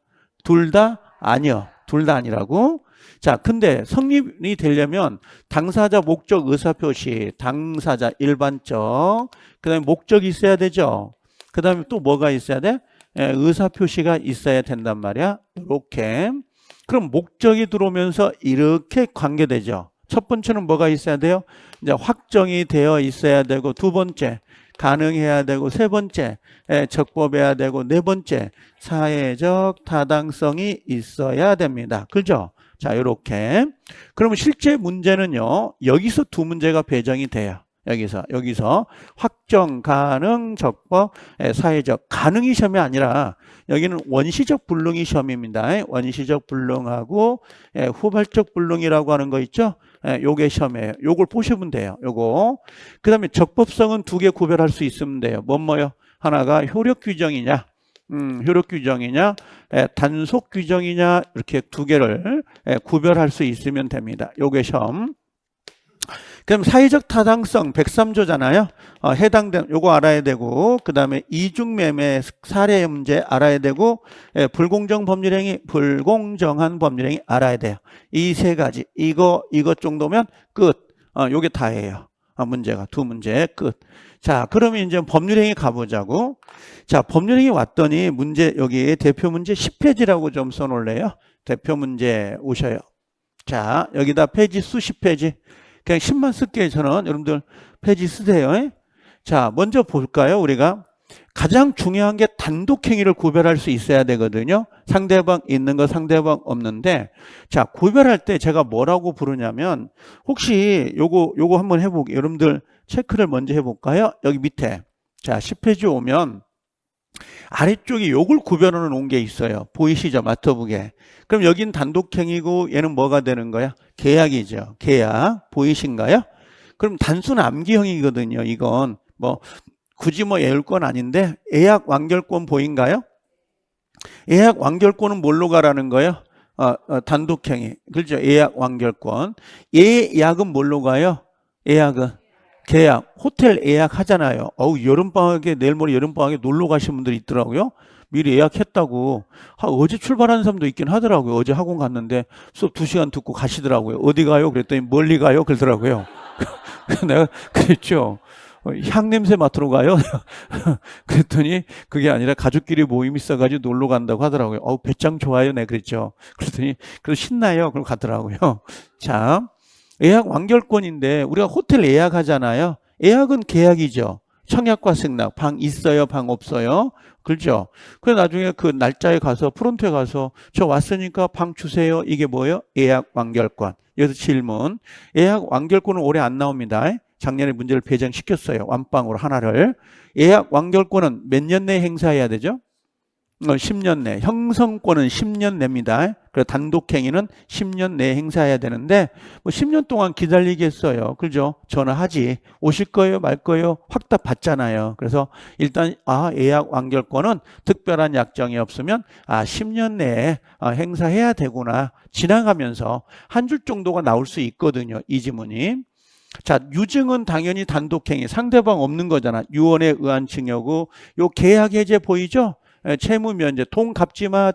둘 다 아니요. 둘 다 아니라고. 자, 근데 성립이 되려면 당사자 목적 의사표시, 당사자 일반적, 그 다음에 목적이 있어야 되죠. 그 다음에 또 뭐가 있어야 돼? 의사표시가 있어야 된단 말이야. 이렇게. 그럼 목적이 들어오면서 이렇게 관계되죠. 첫 번째는 뭐가 있어야 돼요? 이제 확정이 되어 있어야 되고, 2번째 가능해야 되고, 3번째 적법해야 되고, 4번째 사회적 타당성이 있어야 됩니다. 그죠? 자, 이렇게. 그러면 실제 문제는요, 여기서 2문제가 배정이 돼요. 여기서 확정, 가능, 적법, 사회적. 가능이 시험이 아니라 여기는 원시적 불능이 시험입니다. 원시적 불능하고 후발적 불능이라고 하는 거 있죠? 요게 시험이에요. 요걸 보시면 돼요. 요거. 그 다음에 적법성은 2개 구별할 수 있으면 돼요. 뭐요? 하나가 효력 규정이냐, 효력 규정이냐, 단속 규정이냐 이렇게 두 개를 구별할 수 있으면 됩니다. 요게 시험. 그럼 사회적 타당성 103조잖아요. 해당된 요거 알아야 되고 그다음에 이중매매 사례 문제 알아야 되고 불공정한 법률행위 알아야 돼요. 이 세 가지 이것 정도면 끝. 요게 다예요. 문제가 두 문제 끝. 자, 그러면 이제 법률행위 가보자고. 자, 법률행위 왔더니 문제 여기 대표 문제 10페이지라고 좀 써놓을래요. 대표 문제 오셔요. 자, 여기다 페이지 수 10페이지. 그냥 10만 쓸게요. 저는 여러분들 페이지 쓰세요. 자, 먼저 볼까요? 우리가 가장 중요한 게 단독행위를 구별할 수 있어야 되거든요. 상대방 있는 거 상대방 없는데 자, 구별할 때 제가 뭐라고 부르냐면 혹시 요거 한번 해보게 여러분들 체크를 먼저 해볼까요? 여기 밑에 자 10페이지 오면 아래쪽에 요걸 구별해 놓은 게 있어요. 보이시죠? 맞춰보게. 그럼 여긴 단독행위고 얘는 뭐가 되는 거야? 계약이죠. 계약. 보이신가요? 그럼 단순 암기형이거든요. 이건 뭐 굳이 뭐 외울 건 아닌데 예약 완결권 보인가요? 예약 완결권은 뭘로 가라는 거예요? 단독행위. 그렇죠? 예약 완결권. 예약은 뭘로 가요? 예약은 계약. 호텔 예약하잖아요. 여름방학에 내일 모레 여름방학에 놀러 가신 분들이 있더라고요. 미리 예약했다고. 어제 출발하는 사람도 있긴 하더라고요. 어제 학원 갔는데 수업 2시간 듣고 가시더라고요. 어디 가요? 그랬더니 멀리 가요? 그러더라고요. 내가 그랬죠. 향 냄새 맡으러 가요? 그랬더니 그게 아니라 가족끼리 모임 있어가지고 놀러 간다고 하더라고요. 배짱 좋아요. 네, 그랬죠. 그랬더니 그래서 신나요. 그럼 가더라고요. 자, 예약 완결권인데 우리가 호텔 예약하잖아요. 예약은 계약이죠. 청약과 승낙. 방 있어요? 방 없어요? 그렇죠. 그래서 나중에 그 날짜에 가서 프론트에 가서 저 왔으니까 방 주세요. 이게 뭐예요? 예약 완결권. 여기서 질문. 예약 완결권은 올해 안 나옵니다. 작년에 문제를 배정시켰어요. 완빵으로 하나를. 예약 완결권은 몇 년 내에 행사해야 되죠? 10년 내. 형성권은 10년 내입니다. 그래서 단독행위는 10년 내에 행사해야 되는데 뭐 10년 동안 기다리겠어요. 그죠? 전화하지. 오실 거예요? 말 거예요? 확답 받잖아요. 그래서 일단 예약 완결권은 특별한 약정이 없으면 10년 내에 행사해야 되구나. 지나가면서 한 줄 정도가 나올 수 있거든요. 이 지문이. 자, 유증은 당연히 단독행위. 상대방 없는 거잖아. 유언에 의한 증여고 요 계약 해제 보이죠? 채무 면제, 돈 갚지 마.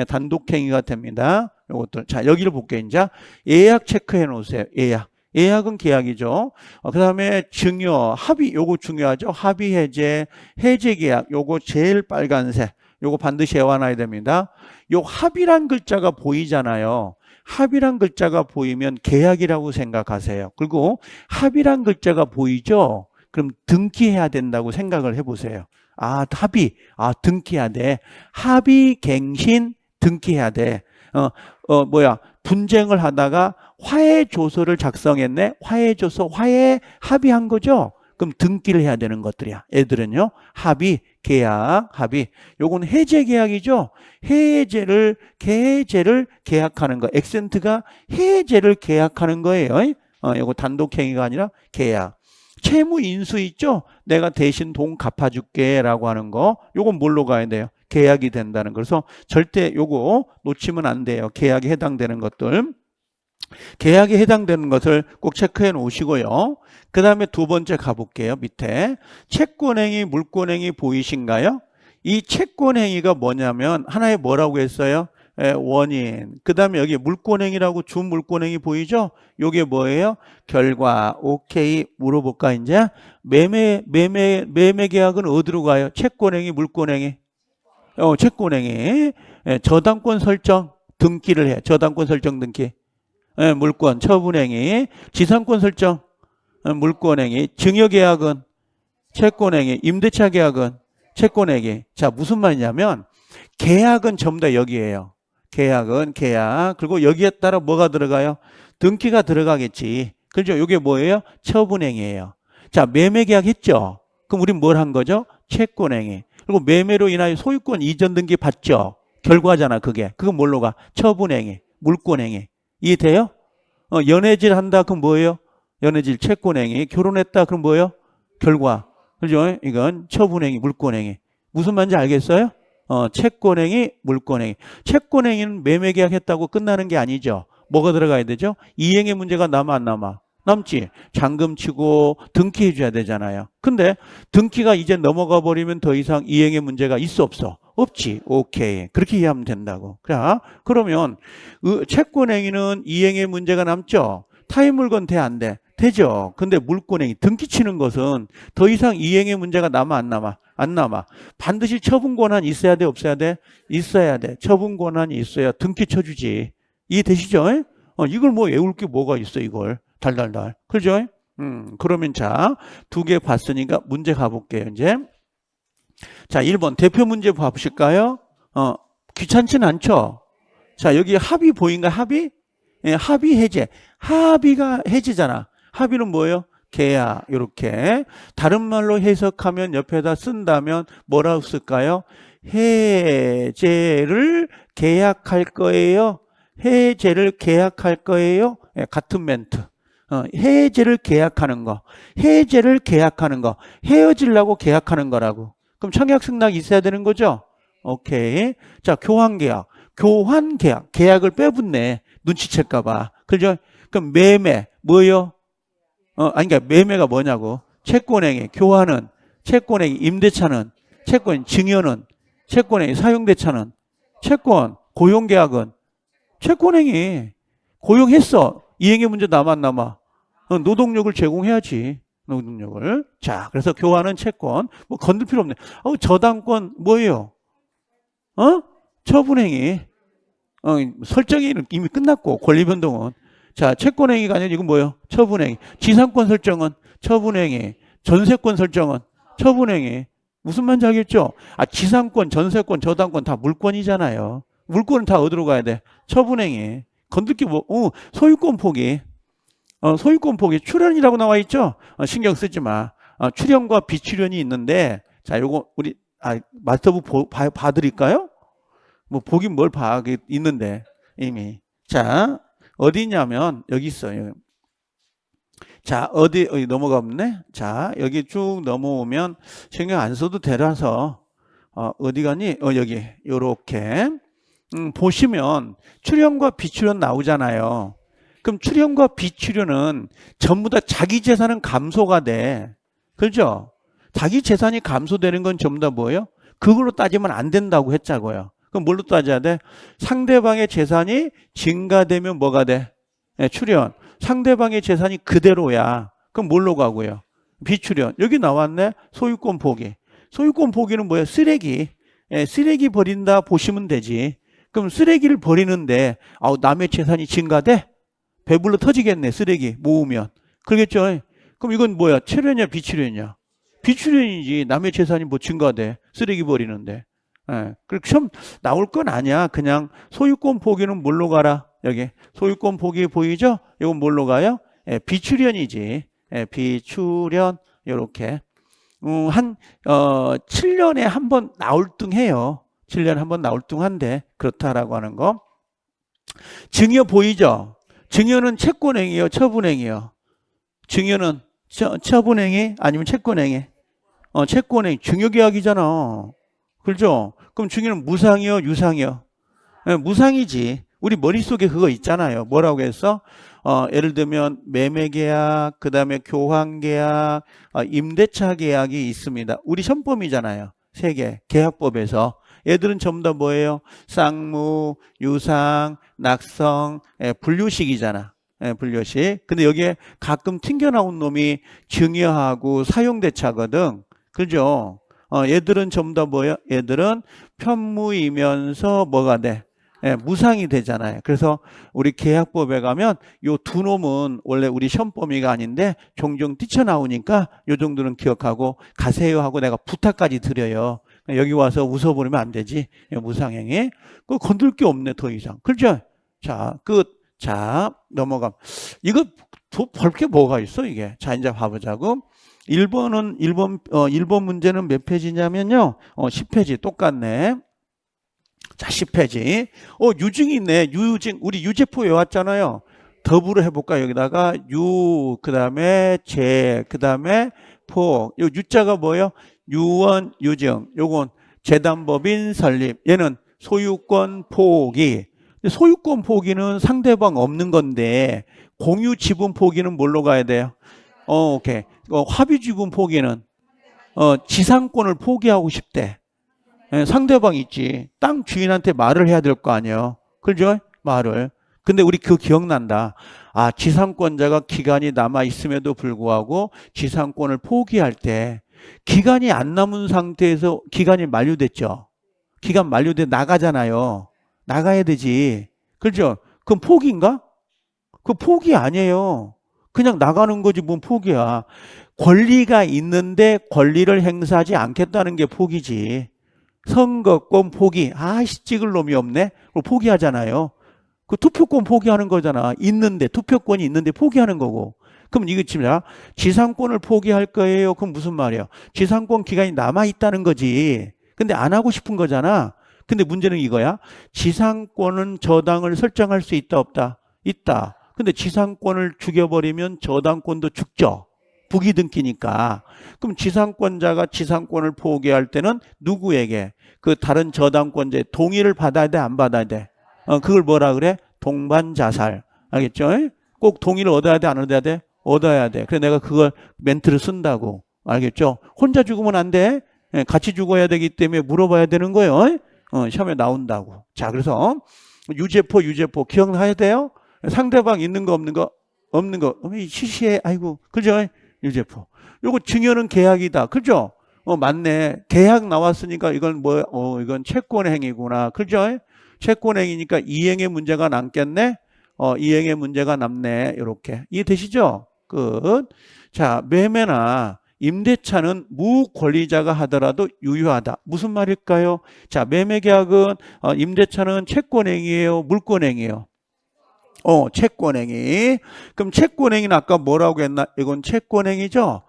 단독행위가 됩니다. 요것들. 자, 여기를 볼게요. 이제 예약 체크해 놓으세요. 예약은 계약이죠. 그 다음에 증여, 합의, 요거 중요하죠. 합의 해제, 해제 계약, 요거 제일 빨간색. 요거 반드시 외워놔야 됩니다. 요 합의란 글자가 보이잖아요. 합의란 글자가 보이면 계약이라고 생각하세요. 그리고 합의란 글자가 보이죠? 그럼 등기해야 된다고 생각을 해보세요. 합의. 등기해야 돼. 합의, 갱신, 등기해야 돼. 분쟁을 하다가 화해조서를 작성했네. 화해조서, 합의한 거죠? 그럼 등기를 해야 되는 것들이야. 애들은요. 합의, 계약, 합의. 요건 해제 계약이죠. 해제를 계약하는 거. 액센트가 해제를 계약하는 거예요. 요거 단독행위가 아니라 계약. 채무 인수 있죠? 내가 대신 돈 갚아줄게 라고 하는 거. 요건 뭘로 가야 돼요? 계약이 된다는 거. 그래서 절대 요거 놓치면 안 돼요. 계약에 해당되는 것들. 계약에 해당되는 것을 꼭 체크해 놓으시고요. 그 다음에 두 번째 가볼게요. 밑에 채권행위, 물권행위 보이신가요? 이 채권행위가 뭐냐면 하나의 뭐라고 했어요? 원인. 그 다음에 여기 물권행위라고 준물권행위 보이죠? 요게 뭐예요? 결과. 오케이. 물어볼까 이제? 매매 계약은 어디로 가요? 채권행위, 물권행위? 채권행위. 저당권 설정 등기를 해. 저당권 설정 등기. 물권, 처분행위, 지상권 설정, 물권행위, 증여계약은 채권행위, 임대차 계약은 채권행위. 자, 무슨 말이냐면 계약은 전부 다 여기에요. 계약은 계약. 그리고 여기에 따라 뭐가 들어가요? 등기가 들어가겠지. 그렇죠? 이게 뭐예요? 처분행위예요. 자, 매매계약 했죠? 그럼 우린 뭘 한 거죠? 채권행위. 그리고 매매로 인하여 소유권 이전 등기 받죠? 결과잖아, 그게. 그건 뭘로 가? 처분행위, 물권행위. 이해돼요? 연애질 한다, 그럼 뭐예요? 연애질, 채권행위. 결혼했다, 그럼 뭐예요? 결과. 그죠? 이건 처분행위, 물권행위. 무슨 말인지 알겠어요? 채권행위, 물권행위. 채권행위는 매매계약 했다고 끝나는 게 아니죠. 뭐가 들어가야 되죠? 이행의 문제가 남아 안 남아? 남지. 잔금 치고 등기해 줘야 되잖아요. 근데 등기가 이제 넘어가 버리면 더 이상 이행의 문제가 있어 없어? 없지. 오케이. 그렇게 이해하면 된다고. 자, 그러면 채권행위는 이행의 문제가 남죠? 타인 물건 돼 안 돼? 되죠. 근데 물권행위, 등기 치는 것은 더 이상 이행의 문제가 남아 안 남아? 안 남아. 반드시 처분 권한이 있어야 돼 없어야 돼? 있어야 돼. 처분 권한이 있어야 등기 쳐주지. 이해되시죠? 이걸 뭐 외울 게 뭐가 있어 이걸. 달달달. 그죠? 그러면 자, 두 개 봤으니까 문제 가볼게요, 이제. 자, 1번 대표 문제 봐보실까요? 귀찮진 않죠? 자, 여기 합의 보인가, 합의? 예, 합의 해제. 합의가 해제잖아. 합의는 뭐예요? 계약, 요렇게. 다른 말로 해석하면 옆에다 쓴다면 뭐라고 쓸까요? 해제를 계약할 거예요. 해제를 계약할 거예요. 예, 같은 멘트. 해제를 계약하는 거. 해제를 계약하는 거. 헤어지려고 계약하는 거라고. 그럼 청약 승낙이 있어야 되는 거죠? 오케이. 자, 교환 계약. 교환 계약. 계약을 빼붙네. 눈치챌까봐. 그죠? 그럼 매매. 뭐요? 그러니까 매매가 뭐냐고. 채권행위. 교환은. 채권행위. 임대차는. 채권. 증여는. 채권행위. 사용대차는. 채권. 고용계약은. 채권행위. 고용했어. 이행의 문제 남아 안 남아? 노동력을 제공해야지. 노동력을. 자, 그래서 교환은 채권. 뭐 건들 필요 없네. 저당권 뭐예요? 처분행위. 설정이 이미 끝났고 권리변동은. 자, 채권행위가 아니라 이건 뭐예요? 처분행위. 지상권 설정은 처분행위. 전세권 설정은 처분행위. 무슨 말인지 알겠죠? 지상권, 전세권, 저당권 다 물권이잖아요. 물권은 다 어디로 가야 돼? 처분행위. 건들 게 뭐, 소유권 포기. 소유권 포기. 출연이라고 나와 있죠? 신경 쓰지 마. 출연과 비출연이 있는데, 자, 요거, 우리, 마스터북 봐드릴까요? 뭐, 보긴 뭘 봐. 있는데, 이미. 자, 어디 있냐면, 여기 있어요. 자, 어디 넘어가면 자, 여기 쭉 넘어오면, 신경 안 써도 되라서, 어디 가니? 여기, 요렇게. 보시면, 출연과 비출연 나오잖아요. 그럼 출연과 비출연은 전부 다 자기 재산은 감소가 돼. 그렇죠? 자기 재산이 감소되는 건 전부 다 뭐예요? 그걸로 따지면 안 된다고 했자고요. 그럼 뭘로 따져야 돼? 상대방의 재산이 증가되면 뭐가 돼? 네, 출연. 상대방의 재산이 그대로야. 그럼 뭘로 가고요? 비출연. 여기 나왔네. 소유권 포기. 소유권 포기는 뭐예요? 쓰레기. 쓰레기 버린다 보시면 되지. 그럼 쓰레기를 버리는데 남의 재산이 증가돼? 배불러 터지겠네. 쓰레기 모으면. 그러겠죠? 그럼 이건 뭐야? 출연이냐 비출연이냐? 비출연이지. 남의 재산이 뭐 증가돼. 쓰레기 버리는데. 그렇게 시험 나올 건 아니야. 그냥 소유권 포기는 뭘로 가라? 여기 소유권 포기 보이죠? 이건 뭘로 가요? 비출연이지. 비출연. 요렇게. 한 7년에 한 번 나올등해요. 7년에 한 번 나올등한데 그렇다라고 하는 거. 증여 보이죠? 증여는 채권행위요, 처분행위요? 증여는 처분행위 아니면 채권행위? 채권행위. 증여계약이잖아. 그렇죠? 그럼 증여는 무상이요, 유상이요? 무상이지. 우리 머릿속에 그거 있잖아요. 뭐라고 했어? 예를 들면 매매계약, 그 다음에 교환계약, 임대차 계약이 있습니다. 우리 현법이잖아요. 세 개. 계약법에서. 얘들은 전부 다 뭐예요? 쌍무, 유상, 낙성, 분류식이잖아. 분류식. 근데 여기에 가끔 튕겨나온 놈이 증여하고 사용대차거든. 그죠? 얘들은 전부 다 뭐예요? 얘들은 편무이면서 뭐가 돼? 무상이 되잖아요. 그래서 우리 계약법에 가면 요 두 놈은 원래 우리 시험 범위가 아닌데 종종 뛰쳐나오니까 요 정도는 기억하고 가세요 하고 내가 부탁까지 드려요. 여기 와서 웃어버리면 안 되지. 무상행위. 그거 건들 게 없네, 더 이상. 그렇죠? 자, 끝. 자, 넘어가. 이거 볼 게 뭐가 있어, 이게. 자, 이제 봐보자고. 1번 문제는 몇 페이지냐면요. 10페이지. 똑같네. 자, 10페이지. 유증이 있네. 유증. 우리 유제포 외웠잖아요. 더불어 해볼까? 여기다가 그 다음에 그 다음에 포. 요 유자가 뭐예요? 유원, 유증. 요건 재단법인 설립. 얘는 소유권 포기. 소유권 포기는 상대방 없는 건데 공유 지분 포기는 뭘로 가야 돼요? 오케이. 합의 지분 포기는 지상권을 포기하고 싶대. 예, 상대방 있지. 땅 주인한테 말을 해야 될 거 아니에요. 그죠? 말을. 근데 우리 그거 기억난다. 아, 지상권자가 기간이 남아 있음에도 불구하고 지상권을 포기할 때 기간이 안 남은 상태에서 기간이 만료됐죠. 기간 만료돼 나가잖아요. 나가야 되지. 그렇죠? 그럼 포기인가? 그 포기 아니에요. 그냥 나가는 거지 뭔 포기야. 권리가 있는데 권리를 행사하지 않겠다는 게 포기지. 선거권 포기. 아이씨 찍을 놈이 없네. 포기하잖아요. 그 투표권 포기하는 거잖아. 있는데 투표권이 있는데 포기하는 거고. 그럼 이거 지금 지상권을 포기할 거예요. 그럼 무슨 말이야? 지상권 기간이 남아 있다는 거지. 근데 안 하고 싶은 거잖아. 근데 문제는 이거야. 지상권은 저당을 설정할 수 있다 없다? 있다. 근데 지상권을 죽여버리면 저당권도 죽죠. 부기등기니까. 그럼 지상권자가 지상권을 포기할 때는 누구에게? 그 다른 저당권자의 동의를 받아야 돼? 안 받아야 돼? 그걸 뭐라 그래? 동반자살. 알겠죠? 꼭 동의를 얻어야 돼? 안 얻어야 돼? 얻어야 돼. 그래서 내가 그걸 멘트를 쓴다고. 알겠죠? 혼자 죽으면 안 돼. 같이 죽어야 되기 때문에 물어봐야 되는 거예요. 시험에 나온다고. 자, 그래서 유죄포 기억나야 돼요? 상대방 있는 거 없는 거? 없는 거. 시시해. 아이고. 그죠? 유죄포. 요거 증여는 계약이다. 그죠? 맞네. 계약 나왔으니까 이건 뭐야? 이건 채권행위구나. 그죠? 채권행위니까 이행의 문제가 남겠네? 이행의 문제가 남네. 이렇게. 이해되시죠? 끝. 자, 매매나 임대차는 무권리자가 하더라도 유효하다. 무슨 말일까요? 자, 매매계약은 임대차는 채권행위예요? 물권행위예요? 채권행위. 그럼 채권행위는 아까 뭐라고 했나? 이건 채권행위죠?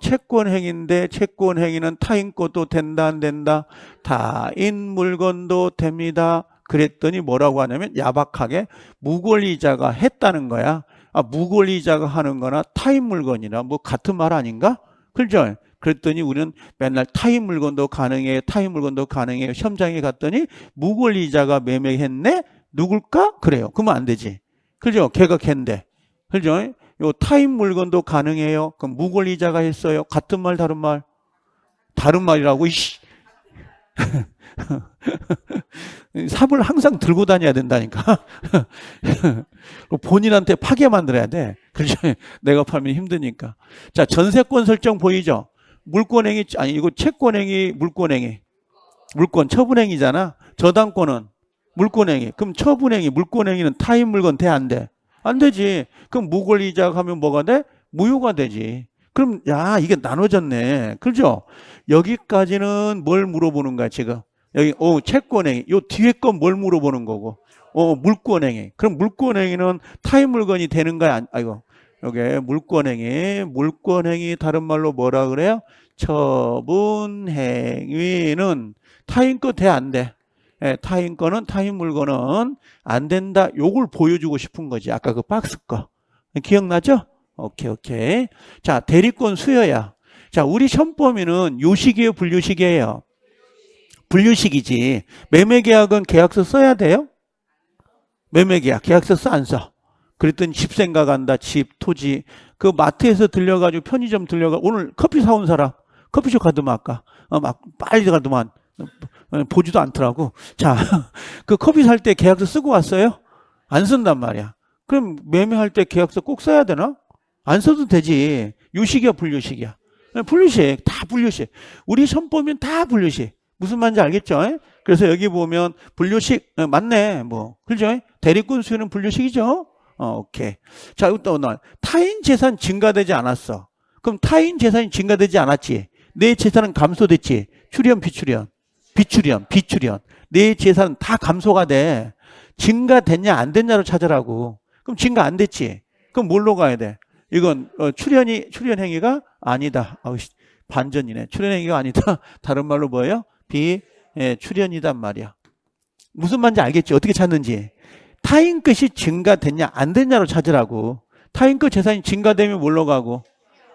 채권행위인데 채권행위는 타인 것도 된다 안 된다? 타인 물건도 됩니다. 그랬더니 뭐라고 하냐면 야박하게 무권리자가 했다는 거야. 아, 무권리자가 하는 거나 타인 물건이나 뭐 같은 말 아닌가? 그렇죠? 그랬더니 우리는 맨날 타인 물건도 가능해요. 타인 물건도 가능해요. 시험장에 갔더니 무권리자가 매매했네? 누굴까? 그래요. 그러면 안 되지. 그죠? 걔가 걔인데. 그죠? 요 타인 물건도 가능해요. 그럼 무권리자가 했어요. 같은 말, 다른 말? 다른 말이라고, 이씨. 삽을 항상 들고 다녀야 된다니까. 본인한테 파게 만들어야 돼. 그렇죠? 내가 팔면 힘드니까. 자, 전세권 설정 보이죠? 물권행위, 아니, 이거 채권행위, 물권행위. 물권, 처분행위잖아. 저당권은 물권행위. 그럼 처분행위, 물권행위는 타인 물건 돼, 안 돼? 안 되지. 그럼 무권리자가 하면 뭐가 돼? 무효가 되지. 그럼, 야, 이게 나눠졌네. 그죠? 여기까지는 뭘 물어보는 거야, 지금? 여기, 채권행위. 요 뒤에 건 뭘 물어보는 거고? 물권행위. 그럼 물권행위는 타인 물건이 되는 거야? 아이고. 여기 물권행위 다른 말로 뭐라 그래요? 처분행위는 타인 거 돼, 안 돼? 타인 거는, 타인 물건은 안 된다. 요걸 보여주고 싶은 거지. 아까 그 박스 거. 기억나죠? 오케이. 자, 대리권 수여야. 자, 우리 시험 범위는 요식이에요, 분류식이에요? 분류식이지. 매매계약은 계약서 써야 돼요? 매매계약, 계약서 써, 안 써? 그랬더니 집 생각한다, 집, 토지. 그 마트에서 들려가지고 편의점 오늘 커피 사온 사람, 커피숍 가더만 아까. 막 빨리 가더만. 보지도 않더라고. 자, 그 커피 살 때 계약서 쓰고 왔어요? 안 쓴단 말이야. 그럼 매매할 때 계약서 꼭 써야 되나? 안 써도 되지. 요식이야, 분류식이야? 분류식, 다 분류식. 우리 시험 보면 다 분류식. 무슨 말인지 알겠죠? 그래서 여기 보면 분류식, 맞네, 뭐. 그죠? 대리권 수요는 분류식이죠? 오케이. 자, 또 타인 재산 증가되지 않았어. 그럼 타인 재산이 증가되지 않았지. 내 재산은 감소됐지. 출연, 비출연. 비출연. 내 재산은 다 감소가 돼. 증가됐냐, 안 됐냐로 찾으라고. 그럼 증가 안 됐지. 그럼 뭘로 가야 돼? 이건, 출연행위가 아니다. 반전이네. 출연행위가 아니다. 다른 말로 뭐예요? 출연이단 말이야. 무슨 말인지 알겠지? 어떻게 찾는지. 타인 것이 증가됐냐 안 됐냐로 찾으라고. 타인 것 재산이 증가되면 뭘로 가고?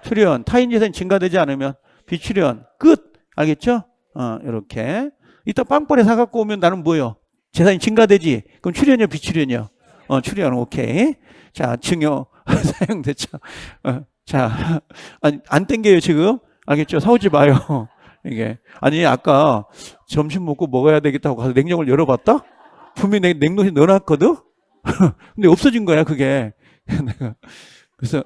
출연. 타인 재산이 증가되지 않으면 비출연. 끝. 알겠죠? 이렇게. 이따 빵벌에 사갖고 오면 나는 뭐요? 재산이 증가되지? 그럼 출연료, 비출연료? 출연, 오케이. 자, 증여, 사용대차. 자, 아니, 안 땡겨요, 지금? 알겠죠? 사오지 마요. 이게. 아니, 아까 점심 먹고 먹어야 되겠다고 가서 냉장고를 열어봤다? 분명히 냉동실에 넣어놨거든? 근데 없어진 거야, 그게. 내가. 그래서,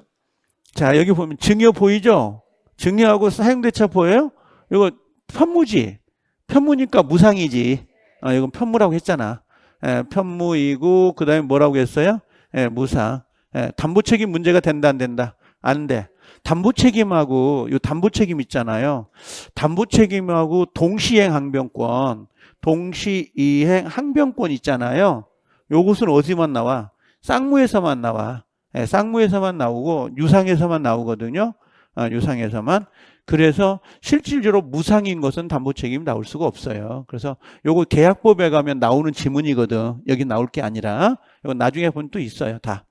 자, 여기 보면 증여 보이죠? 증여하고 사용대차 보여요? 이거 편무지. 편무니까 무상이지. 이건 편무라고 했잖아. 편무이고, 그 다음에 뭐라고 했어요? 무상. 담보책임 문제가 된다, 안 된다? 안 돼. 담보책임하고, 요 담보책임 있잖아요. 담보책임하고 동시행 항변권, 동시이행 항변권 있잖아요. 요것은 어디만 나와? 쌍무에서만 나와. 쌍무에서만 나오고, 유상에서만 나오거든요. 유상에서만. 그래서 실질적으로 무상인 것은 담보책임이 나올 수가 없어요. 그래서 요거 계약법에 가면 나오는 지문이거든. 여기 나올 게 아니라. 이건 나중에 보면 또 있어요. 다.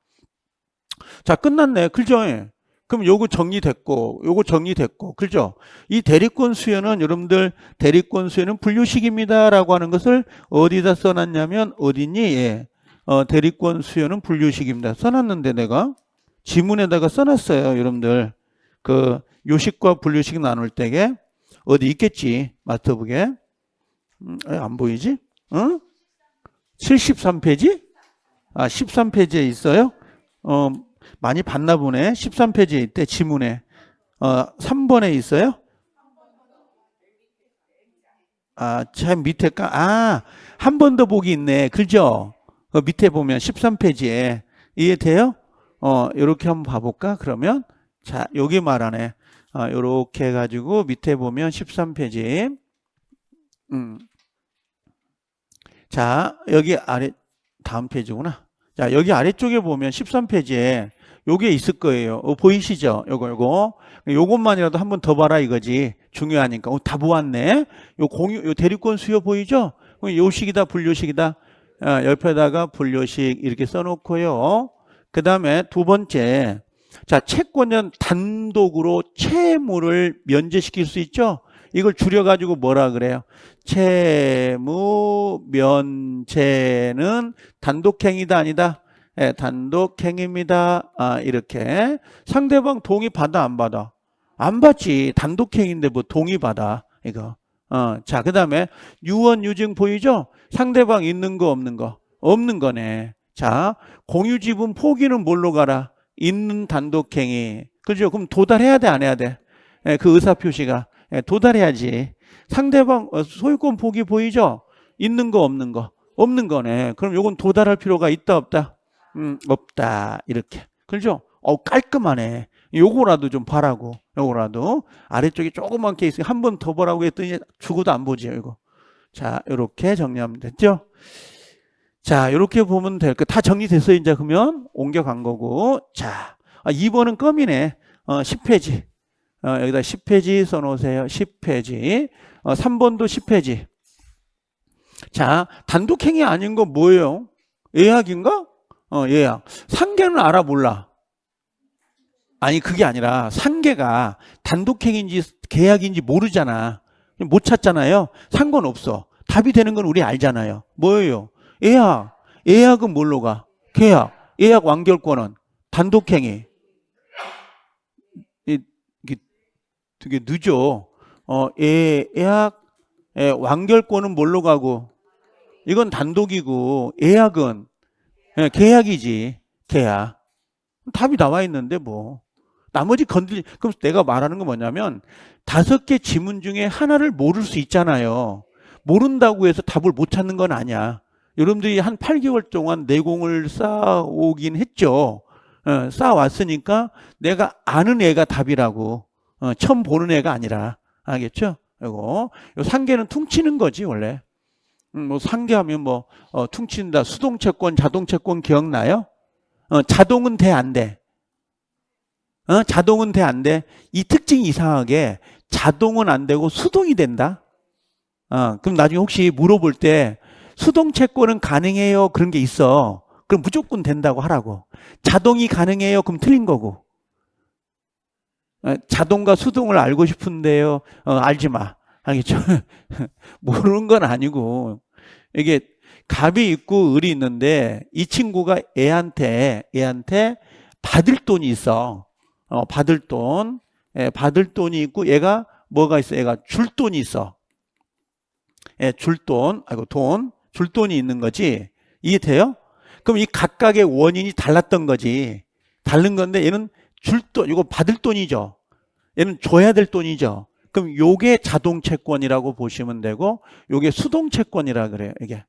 자, 끝났네. 그죠? 그럼 요거 정리됐고, 요거 정리됐고, 그죠? 이 대리권 수여는 여러분들 대리권 수여는 분류식입니다라고 하는 것을 어디다 써놨냐면 어디니? 예. 대리권 수여는 분류식입니다. 써놨는데 내가 지문에다가 써놨어요, 여러분들. 그 요식과 분류식 나눌 때게 어디 있겠지? 마스터북에. 안 보이지? 73페이지? 13페이지에 있어요? 많이 봤나 보네. 13페이지에 있대, 지문에. 3번에 있어요? 참 밑에가, 한 번 더 보기 있네. 그죠? 그 밑에 보면 13페이지에. 이해돼요? 요렇게 한번 봐볼까? 그러면, 자, 여기 말하네. 요렇게 해가지고 밑에 보면 13페이지. 자, 여기 아래, 다음 페이지구나. 자, 여기 아래쪽에 보면 13페이지에 요게 있을 거예요. 보이시죠? 요것만이라도 한 번 더 봐라 이거지. 중요하니까. 다 보았네. 요 대리권 수요 보이죠? 요식이다, 분류식이다. 옆에다가 분류식 이렇게 써놓고요. 그 다음에 두 번째. 자, 채권은 단독으로 채무를 면제시킬 수 있죠? 이걸 줄여가지고 뭐라 그래요? 채무 면제는 단독행위다, 아니다? 단독행위입니다. 이렇게. 상대방 동의 받아, 안 받아? 안 받지. 단독행위인데 뭐 동의 받아. 이거. 자, 그 다음에 유언, 유증 보이죠? 상대방 있는 거, 없는 거? 없는 거네. 자, 공유지분 포기는 뭘로 가라? 있는 단독행위. 그죠? 그럼 도달해야 돼, 안 해야 돼? 그 의사표시가. 도달해야지. 상대방 소유권 포기 보이죠? 있는 거, 없는 거? 없는 거네. 그럼 요건 도달할 필요가 있다, 없다? 없다. 이렇게. 그죠? 깔끔하네. 요거라도 좀 봐라고. 요거라도. 아래쪽에 조그맣게 있으니 한 번 더 보라고 했더니 죽어도 안 보지요, 이거. 자, 요렇게 정리하면 됐죠? 자, 요렇게 보면 될 거. 다 정리됐어요, 이제. 그러면 옮겨간 거고. 자, 2번은 껌이네. 10페이지. 여기다 10페이지 써놓으세요. 10페이지. 3번도 10페이지. 자, 단독행위 아닌 거 뭐예요? 예약인가? 예약. 상계는 알아, 몰라? 아니, 그게 아니라 상계가 단독행위인지 계약인지 모르잖아. 못 찾잖아요. 상관없어. 답이 되는 건 우리 알잖아요. 뭐예요? 예약. 예약은 뭘로 가? 계약. 예약 완결권은 단독행위. 되게 늦어. 예약, 완결권은 뭘로 가고? 이건 단독이고, 예약은 계약이지. 계약. 답이 나와 있는데 뭐. 나머지 그럼 내가 말하는 건 뭐냐면 5개 지문 중에 하나를 모를 수 있잖아요. 모른다고 해서 답을 못 찾는 건 아니야. 여러분들이 한 8개월 동안 내공을 쌓아오긴 했죠. 쌓아왔으니까 내가 아는 애가 답이라고. 처음 보는 애가 아니라. 알겠죠? 요 상계는 퉁치는 거지, 원래. 뭐 상계하면 퉁친다. 수동채권, 자동채권 기억나요? 자동은 돼, 안 돼? 자동은 돼, 안 돼? 이 특징이 이상하게 자동은 안 되고 수동이 된다? 그럼 나중에 혹시 물어볼 때 수동채권은 가능해요? 그런 게 있어. 그럼 무조건 된다고 하라고. 자동이 가능해요? 그럼 틀린 거고. 자동과 수동을 알고 싶은데요. 알지 마. 알겠죠? 모르는 건 아니고 이게 갑이 있고 을이 있는데 이 친구가 애한테 받을 돈이 있어. 받을 돈. 받을 돈이 있고 얘가 뭐가 있어? 얘가 줄 돈이 있어. 줄 돈. 아이고 줄 돈이 있는 거지. 이해돼요? 그럼 이 각각의 원인이 달랐던 거지. 다른 건데 얘는 줄 돈, 이거 받을 돈이죠. 얘는 줘야 될 돈이죠. 그럼 요게 자동 채권이라고 보시면 되고 요게 수동 채권이라 그래요. 이게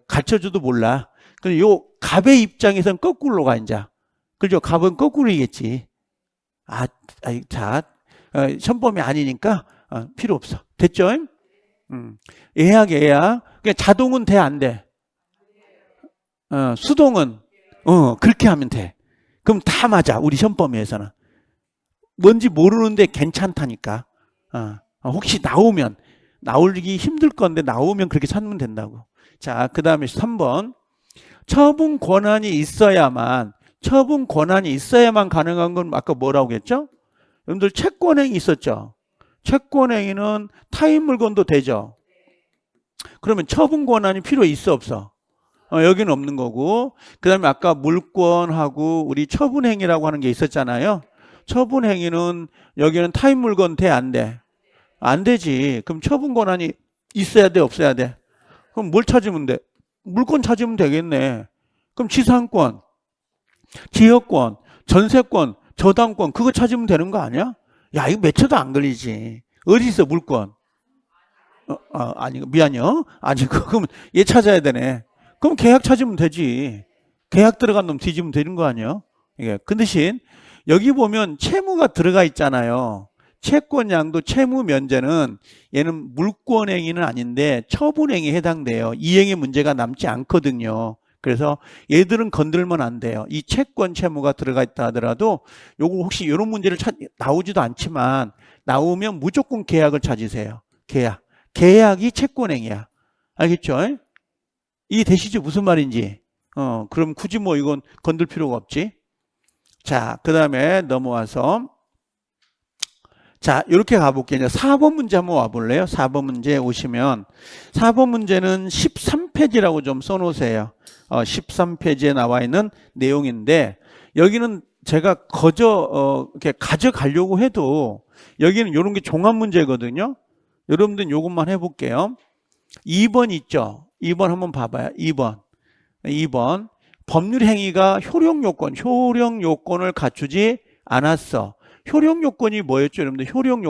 가르쳐줘도 몰라. 그럼 요 갑의 입장에서는 거꾸로 가 이제. 그죠? 갑은 거꾸로이겠지. 자, 현범이 아니니까 필요 없어. 됐죠? 예약. 그냥 자동은 돼, 안 돼? 수동은 그렇게 하면 돼. 그럼 다 맞아. 우리 현범위에서는. 뭔지 모르는데 괜찮다니까. 혹시 나오기 힘들 건데 나오면 그렇게 찾으면 된다고. 자, 그 다음에 3번. 처분 권한이 있어야만 가능한 건 아까 뭐라고 했죠? 여러분들 채권행위 있었죠? 채권행위는 타인 물건도 되죠? 그러면 처분 권한이 필요 있어 없어? 여기는 없는 거고, 그 다음에 아까 물권하고 우리 처분행위라고 하는 게 있었잖아요. 처분행위는 여기는 타인 물건 돼, 안 돼? 안 되지. 그럼 처분 권한이 있어야 돼, 없어야 돼? 그럼 뭘 찾으면 돼? 물권 찾으면 되겠네. 그럼 지상권, 지역권, 전세권, 저당권 그거 찾으면 되는 거 아니야? 야, 이거 몇 초도 안 걸리지. 어디 있어 물권? 아니 미안해요. 아니 그럼 얘 찾아야 되네. 그럼 계약 찾으면 되지. 계약 들어간 놈 뒤지면 되는 거 아니에요? 이게 그 대신 여기 보면 채무가 들어가 있잖아요. 채권양도 채무 면제는 얘는 물권행위는 아닌데 처분행위에 해당돼요. 이행의 문제가 남지 않거든요. 그래서 얘들은 건들면 안 돼요. 이 채권 채무가 들어가 있다 하더라도 요거 혹시 이런 문제를 나오지도 않지만 나오면 무조건 계약을 찾으세요. 계약이 채권행위야. 알겠죠? 이해 되시죠? 무슨 말인지. 그럼 굳이 뭐 이건 건들 필요가 없지. 자, 그 다음에 넘어와서 자, 이렇게 가볼게요. 4번 문제 한번 와볼래요? 4번 문제 오시면 4번 문제는 13페이지라고 좀 써놓으세요. 13페이지에 나와 있는 내용인데 여기는 제가 이렇게 가져가려고 해도 여기는 이런 게 종합 문제거든요. 여러분들은 이것만 해볼게요. 2번 있죠? 2번 한번 봐봐요. 2번. 법률 행위가 효력 요건을 갖추지 않았어. 효력 요건이 뭐였죠? 여러분들 효력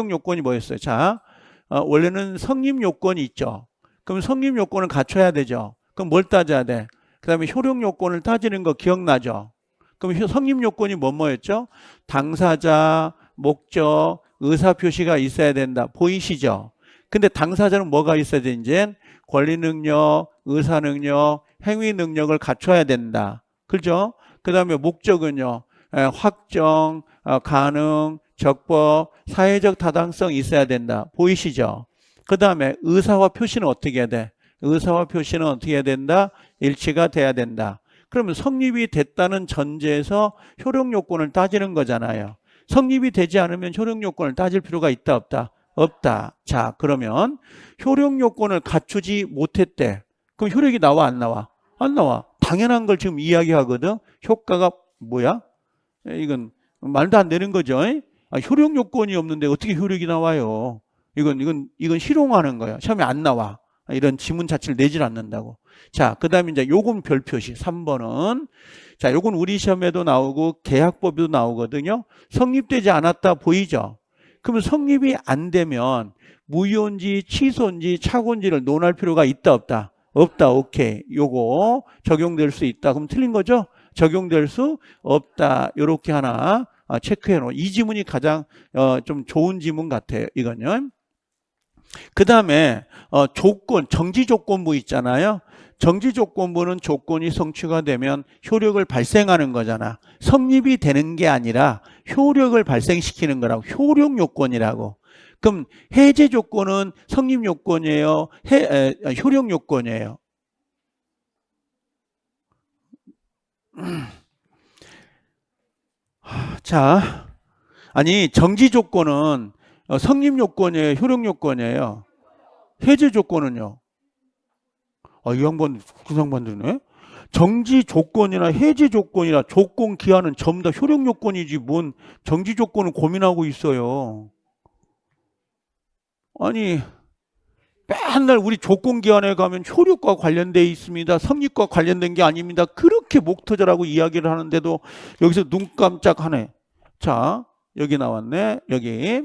요건이 뭐였어요? 자, 원래는 성립 요건이 있죠. 그럼 성립 요건을 갖춰야 되죠. 그럼 뭘 따져야 돼? 그 다음에 효력 요건을 따지는 거 기억나죠? 그럼 성립 요건이 뭐였죠? 당사자, 목적, 의사표시가 있어야 된다. 보이시죠? 근데 당사자는 뭐가 있어야 돼? 이제 권리 능력, 의사 능력, 행위 능력을 갖춰야 된다. 그죠? 그 다음에 목적은요. 확정, 가능, 적법, 사회적 타당성이 있어야 된다. 보이시죠? 그 다음에 의사와 표시는 어떻게 해야 돼? 의사와 표시는 어떻게 해야 된다? 일치가 돼야 된다. 그러면 성립이 됐다는 전제에서 효력 요건을 따지는 거잖아요. 성립이 되지 않으면 효력 요건을 따질 필요가 있다 없다? 없다. 자, 그러면 효력 요건을 갖추지 못했대. 그럼 효력이 나와 안 나와? 안 나와. 당연한 걸 지금 이야기하거든. 효과가 뭐야? 이건 말도 안 되는 거죠. 효력 요건이 없는데 어떻게 효력이 나와요? 이건 실용하는 거예요. 시험에 안 나와. 이런 지문 자체를 내질 않는다고. 자, 그 다음에 이제 요건 별표시. 3번은. 자, 요건 우리 시험에도 나오고 계약법에도 나오거든요. 성립되지 않았다 보이죠? 그러면 성립이 안 되면 무효인지 취소인지 착오인지를 논할 필요가 있다 없다? 없다. 오케이. 요거 적용될 수 있다. 그럼 틀린 거죠? 적용될 수 없다. 요렇게 하나 체크해 놓은. 이 지문이 가장 좀 좋은 지문 같아요. 이건요. 그 다음에 조건, 정지조건부 있잖아요. 정지조건부는 조건이 성취가 되면 효력을 발생하는 거잖아. 성립이 되는 게 아니라 효력을 발생시키는 거라고. 효력 요건이라고. 그럼 해제 조건은 성립 요건이에요? 효력 요건이에요? 자, 아니 정지 조건은 성립 요건이에요? 효력 요건이에요? 해제 조건은요? 이 양반 구상반대네. 정지 조건이나 해제 조건이나 조건 기한은 전부 다 효력 요건이지 뭔 정지 조건을 고민하고 있어요. 아니 맨날 우리 조건 기한에 가면 효력과 관련돼 있습니다. 성립과 관련된 게 아닙니다. 그렇게 목 터져라고 이야기를 하는데도 여기서 눈 깜짝하네. 자, 여기 나왔네. 여기.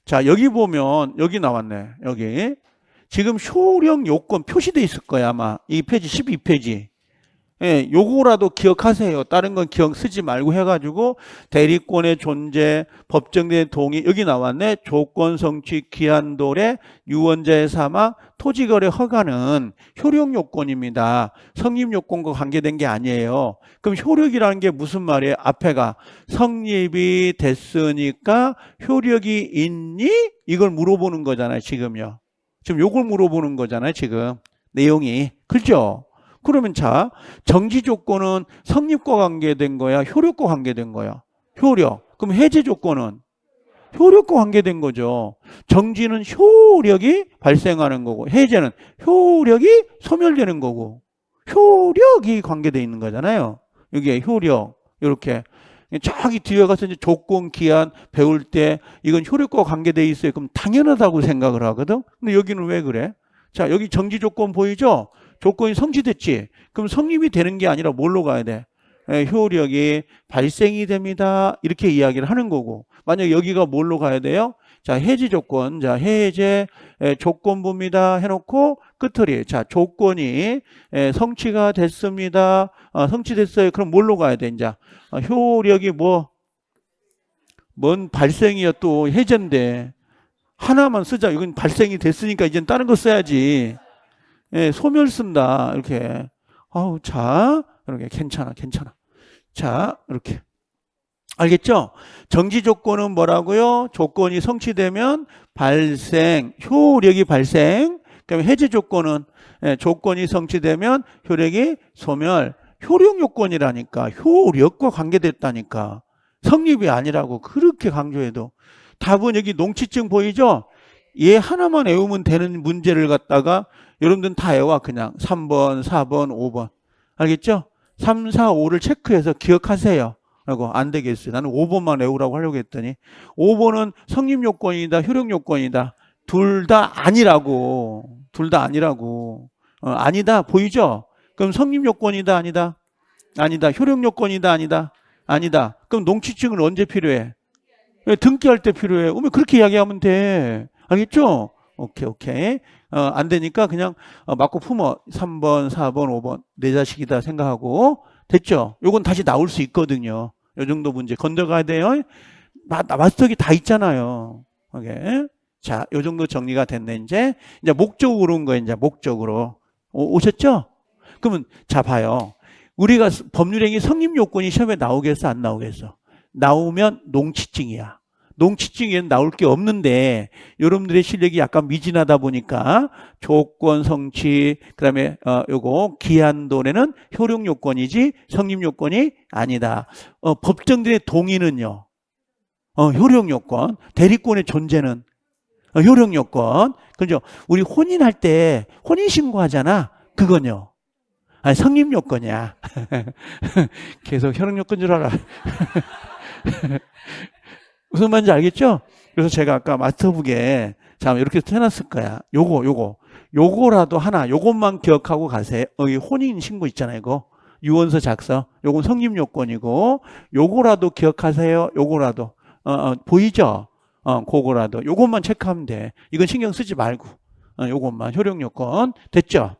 자, 여기 보면 여기 나왔네. 여기. 지금 효력 요건 표시돼 있을 거야, 아마. 이 페이지 12페이지. 예, 요거라도 기억하세요. 다른 건 기억 쓰지 말고 해가지고 대리권의 존재, 법정된 동의 여기 나왔네. 조건 성취, 기한 도래, 유언자의 사망, 토지거래 허가는 효력 요건입니다. 성립 요건과 관계된 게 아니에요. 그럼 효력이라는 게 무슨 말이에요? 앞에가 성립이 됐으니까 효력이 있니? 이걸 물어보는 거잖아요. 지금요. 지금 요걸 물어보는 거잖아요. 지금 내용이. 그렇죠? 그러면 자, 정지 조건은 성립과 관계된 거야? 효력과 관계된 거야? 효력. 그럼 해제 조건은? 효력과 관계된 거죠. 정지는 효력이 발생하는 거고 해제는 효력이 소멸되는 거고 효력이 관계되어 있는 거잖아요. 여기에 효력. 이렇게. 저기 뒤에 가서 이제 조건, 기한 배울 때 이건 효력과 관계되어 있어요. 그럼 당연하다고 생각을 하거든. 근데 여기는 왜 그래? 자, 여기 정지 조건 보이죠? 조건이 성취됐지. 그럼 성립이 되는 게 아니라 뭘로 가야 돼? 효력이 발생이 됩니다. 이렇게 이야기를 하는 거고. 만약 여기가 뭘로 가야 돼요? 자, 해지 조건. 자, 해제 조건부입니다. 해놓고 끝을 자, 조건이 성취가 됐습니다. 성취됐어요. 그럼 뭘로 가야 돼? 이제 효력이 뭔 발생이야 또 해제인데 하나만 쓰자. 이건 발생이 됐으니까 이젠 다른 거 써야지. 예, 소멸 쓴다. 이렇게. 자, 이렇게 괜찮아. 자, 이렇게. 알겠죠? 정지 조건은 뭐라고요? 조건이 성취되면 발생, 효력이 발생. 그다음에 해제 조건은 조건이 성취되면 효력이 소멸. 효력 요건이라니까. 효력과 관계됐다니까. 성립이 아니라고 그렇게 강조해도. 답은 여기 농치증 보이죠? 얘 하나만 외우면 되는 문제를 갖다가 여러분들은 다 외워 그냥 3번, 4번, 5번. 알겠죠? 3, 4, 5를 체크해서 기억하세요. 라고 안 되겠어요. 나는 5번만 외우라고 하려고 했더니 5번은 성립 요건이다, 효력 요건이다. 둘 다 아니라고. 둘 다 아니라고. 아니다. 보이죠? 그럼 성립 요건이다, 아니다? 아니다. 효력 요건이다, 아니다? 아니다. 그럼 농취증은 언제 필요해? 등기할 때 필요해. 그러면 그렇게 이야기하면 돼. 알겠죠? 오케이. 안 되니까 그냥 맞고 품어. 3번, 4번, 5번. 내 자식이다 생각하고. 됐죠? 요건 다시 나올 수 있거든요. 요 정도 문제 건너가야 돼요. 마스터기 다 있잖아요. 오케이. 자, 요 정도 정리가 됐네, 이제. 이제 목적으로 온 거예요, 이제 목적으로. 오셨죠? 그러면, 자, 봐요. 우리가 법률행위 성립 요건이 시험에 나오겠어, 안 나오겠어? 나오면 농취증이야. 농취증에는 나올 게 없는데 여러분들의 실력이 약간 미진하다 보니까 조건 성취 그다음에 요거 기한 도래는 효력 요건이지 성립 요건이 아니다. 법정들의 동의는요. 효력 요건. 대리권의 존재는 효력 요건. 그죠? 우리 혼인할 때 혼인 신고하잖아. 그건요. 아니 성립 요건이야. 계속 효력 요건 줄 알아. 무슨 말인지 알겠죠? 그래서 제가 아까 마스터북에 자 이렇게 해놨을 거야. 요거라도 하나 요것만 기억하고 가세요. 여기 혼인 신고 있잖아요. 이거 유언서 작성. 요건 성립 요건이고 요거라도 기억하세요. 요거라도 보이죠? 그거라도 요것만 체크하면 돼. 이건 신경 쓰지 말고 요것만 효력 요건 됐죠?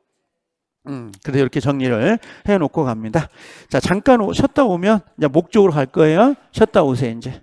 그래서 이렇게 정리를 해놓고 갑니다. 자 잠깐 쉬었다 오면 이제 목적으로 갈 거예요. 쉬었다 오세요 이제.